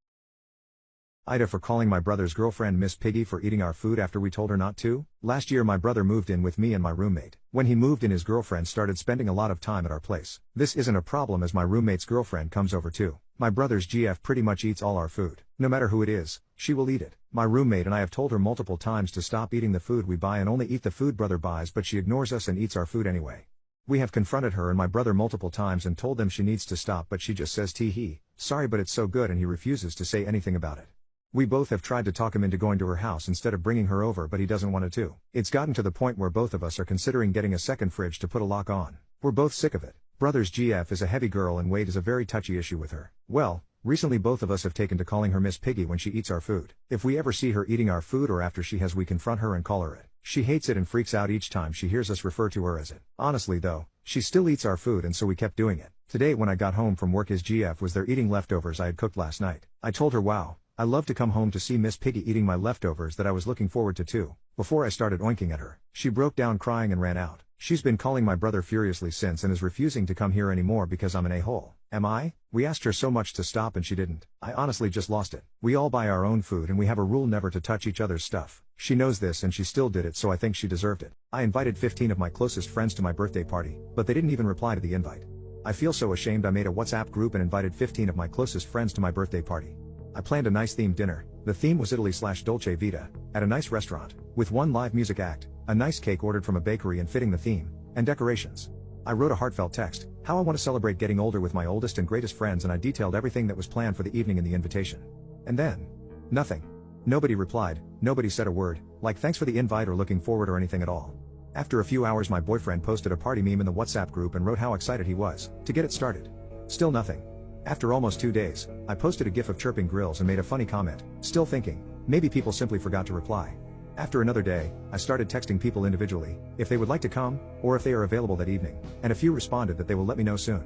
Ida for calling my brother's girlfriend Miss Piggy for eating our food after we told her not to. Last year my brother moved in with me and my roommate. When he moved in, his girlfriend started spending a lot of time at our place. This isn't a problem as my roommate's girlfriend comes over too. My brother's GF pretty much eats all our food. No matter who it is, she will eat it. My roommate and I have told her multiple times to stop eating the food we buy and only eat the food brother buys, but she ignores us and eats our food anyway. We have confronted her and my brother multiple times and told them she needs to stop, but she just says tee sorry but it's so good, and he refuses to say anything about it. We both have tried to talk him into going to her house instead of bringing her over, but he doesn't want to. It's gotten to the point where both of us are considering getting a second fridge to put a lock on. We're both sick of it. Brother's GF is a heavy girl and weight is a very touchy issue with her. Well, recently both of us have taken to calling her Miss Piggy when she eats our food. If we ever see her eating our food or after she has, we confront her and call her it. She hates it and freaks out each time she hears us refer to her as it. Honestly though, she still eats our food, and so we kept doing it. Today when I got home from work, his GF was there eating leftovers I had cooked last night. I told her, wow, I love to come home to see Miss Piggy eating my leftovers that I was looking forward to too. Before I started oinking at her, she broke down crying and ran out. She's been calling my brother furiously since and is refusing to come here anymore because I'm an a-hole. Am I? We asked her so much to stop and she didn't. I honestly just lost it. We all buy our own food and we have a rule never to touch each other's stuff. She knows this and she still did it, so I think she deserved it. I invited 15 of my closest friends to my birthday party, but they didn't even reply to the invite. I feel so ashamed. I made a WhatsApp group and invited 15 of my closest friends to my birthday party. I planned a nice themed dinner. The theme was Italy/Dolce Vita, at a nice restaurant, with one live music act, a nice cake ordered from a bakery and fitting the theme, and decorations. I wrote a heartfelt text, how I want to celebrate getting older with my oldest and greatest friends, and I detailed everything that was planned for the evening in the invitation. And then, nothing. Nobody replied, nobody said a word, like thanks for the invite or looking forward or anything at all. After a few hours, my boyfriend posted a party meme in the WhatsApp group and wrote how excited he was to get it started. Still nothing. After almost 2 days, I posted a gif of chirping grills and made a funny comment, still thinking, maybe people simply forgot to reply. After another day, I started texting people individually, if they would like to come, or if they are available that evening, and a few responded that they will let me know soon.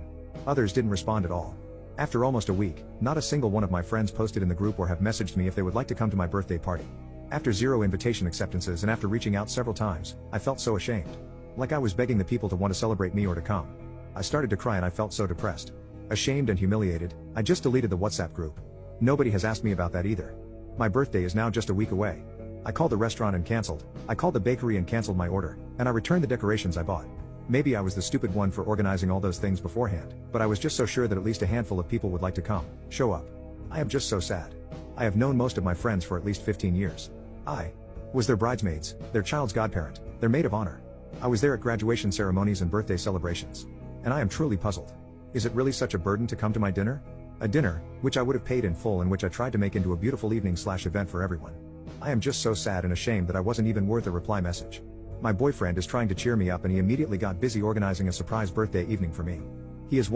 Others didn't respond at all. After almost a week, not a single one of my friends posted in the group or have messaged me if they would like to come to my birthday party. After 0 invitation acceptances and after reaching out several times, I felt so ashamed. Like I was begging the people to want to celebrate me or to come. I started to cry and I felt so depressed. Ashamed and humiliated, I just deleted the WhatsApp group. Nobody has asked me about that either. My birthday is now just a week away. I called the restaurant and canceled. I called the bakery and canceled my order, and I returned the decorations I bought. Maybe I was the stupid one for organizing all those things beforehand, but I was just so sure that at least a handful of people would like to come, show up. I am just so sad. I have known most of my friends for at least 15 years. I was their bridesmaids, their child's godparent, their maid of honor. I was there at graduation ceremonies and birthday celebrations. And I am truly puzzled. Is it really such a burden to come to my dinner? A dinner, which I would have paid in full and which I tried to make into a beautiful evening/event for everyone. I am just so sad and ashamed that I wasn't even worth a reply message. My boyfriend is trying to cheer me up and he immediately got busy organizing a surprise birthday evening for me. He is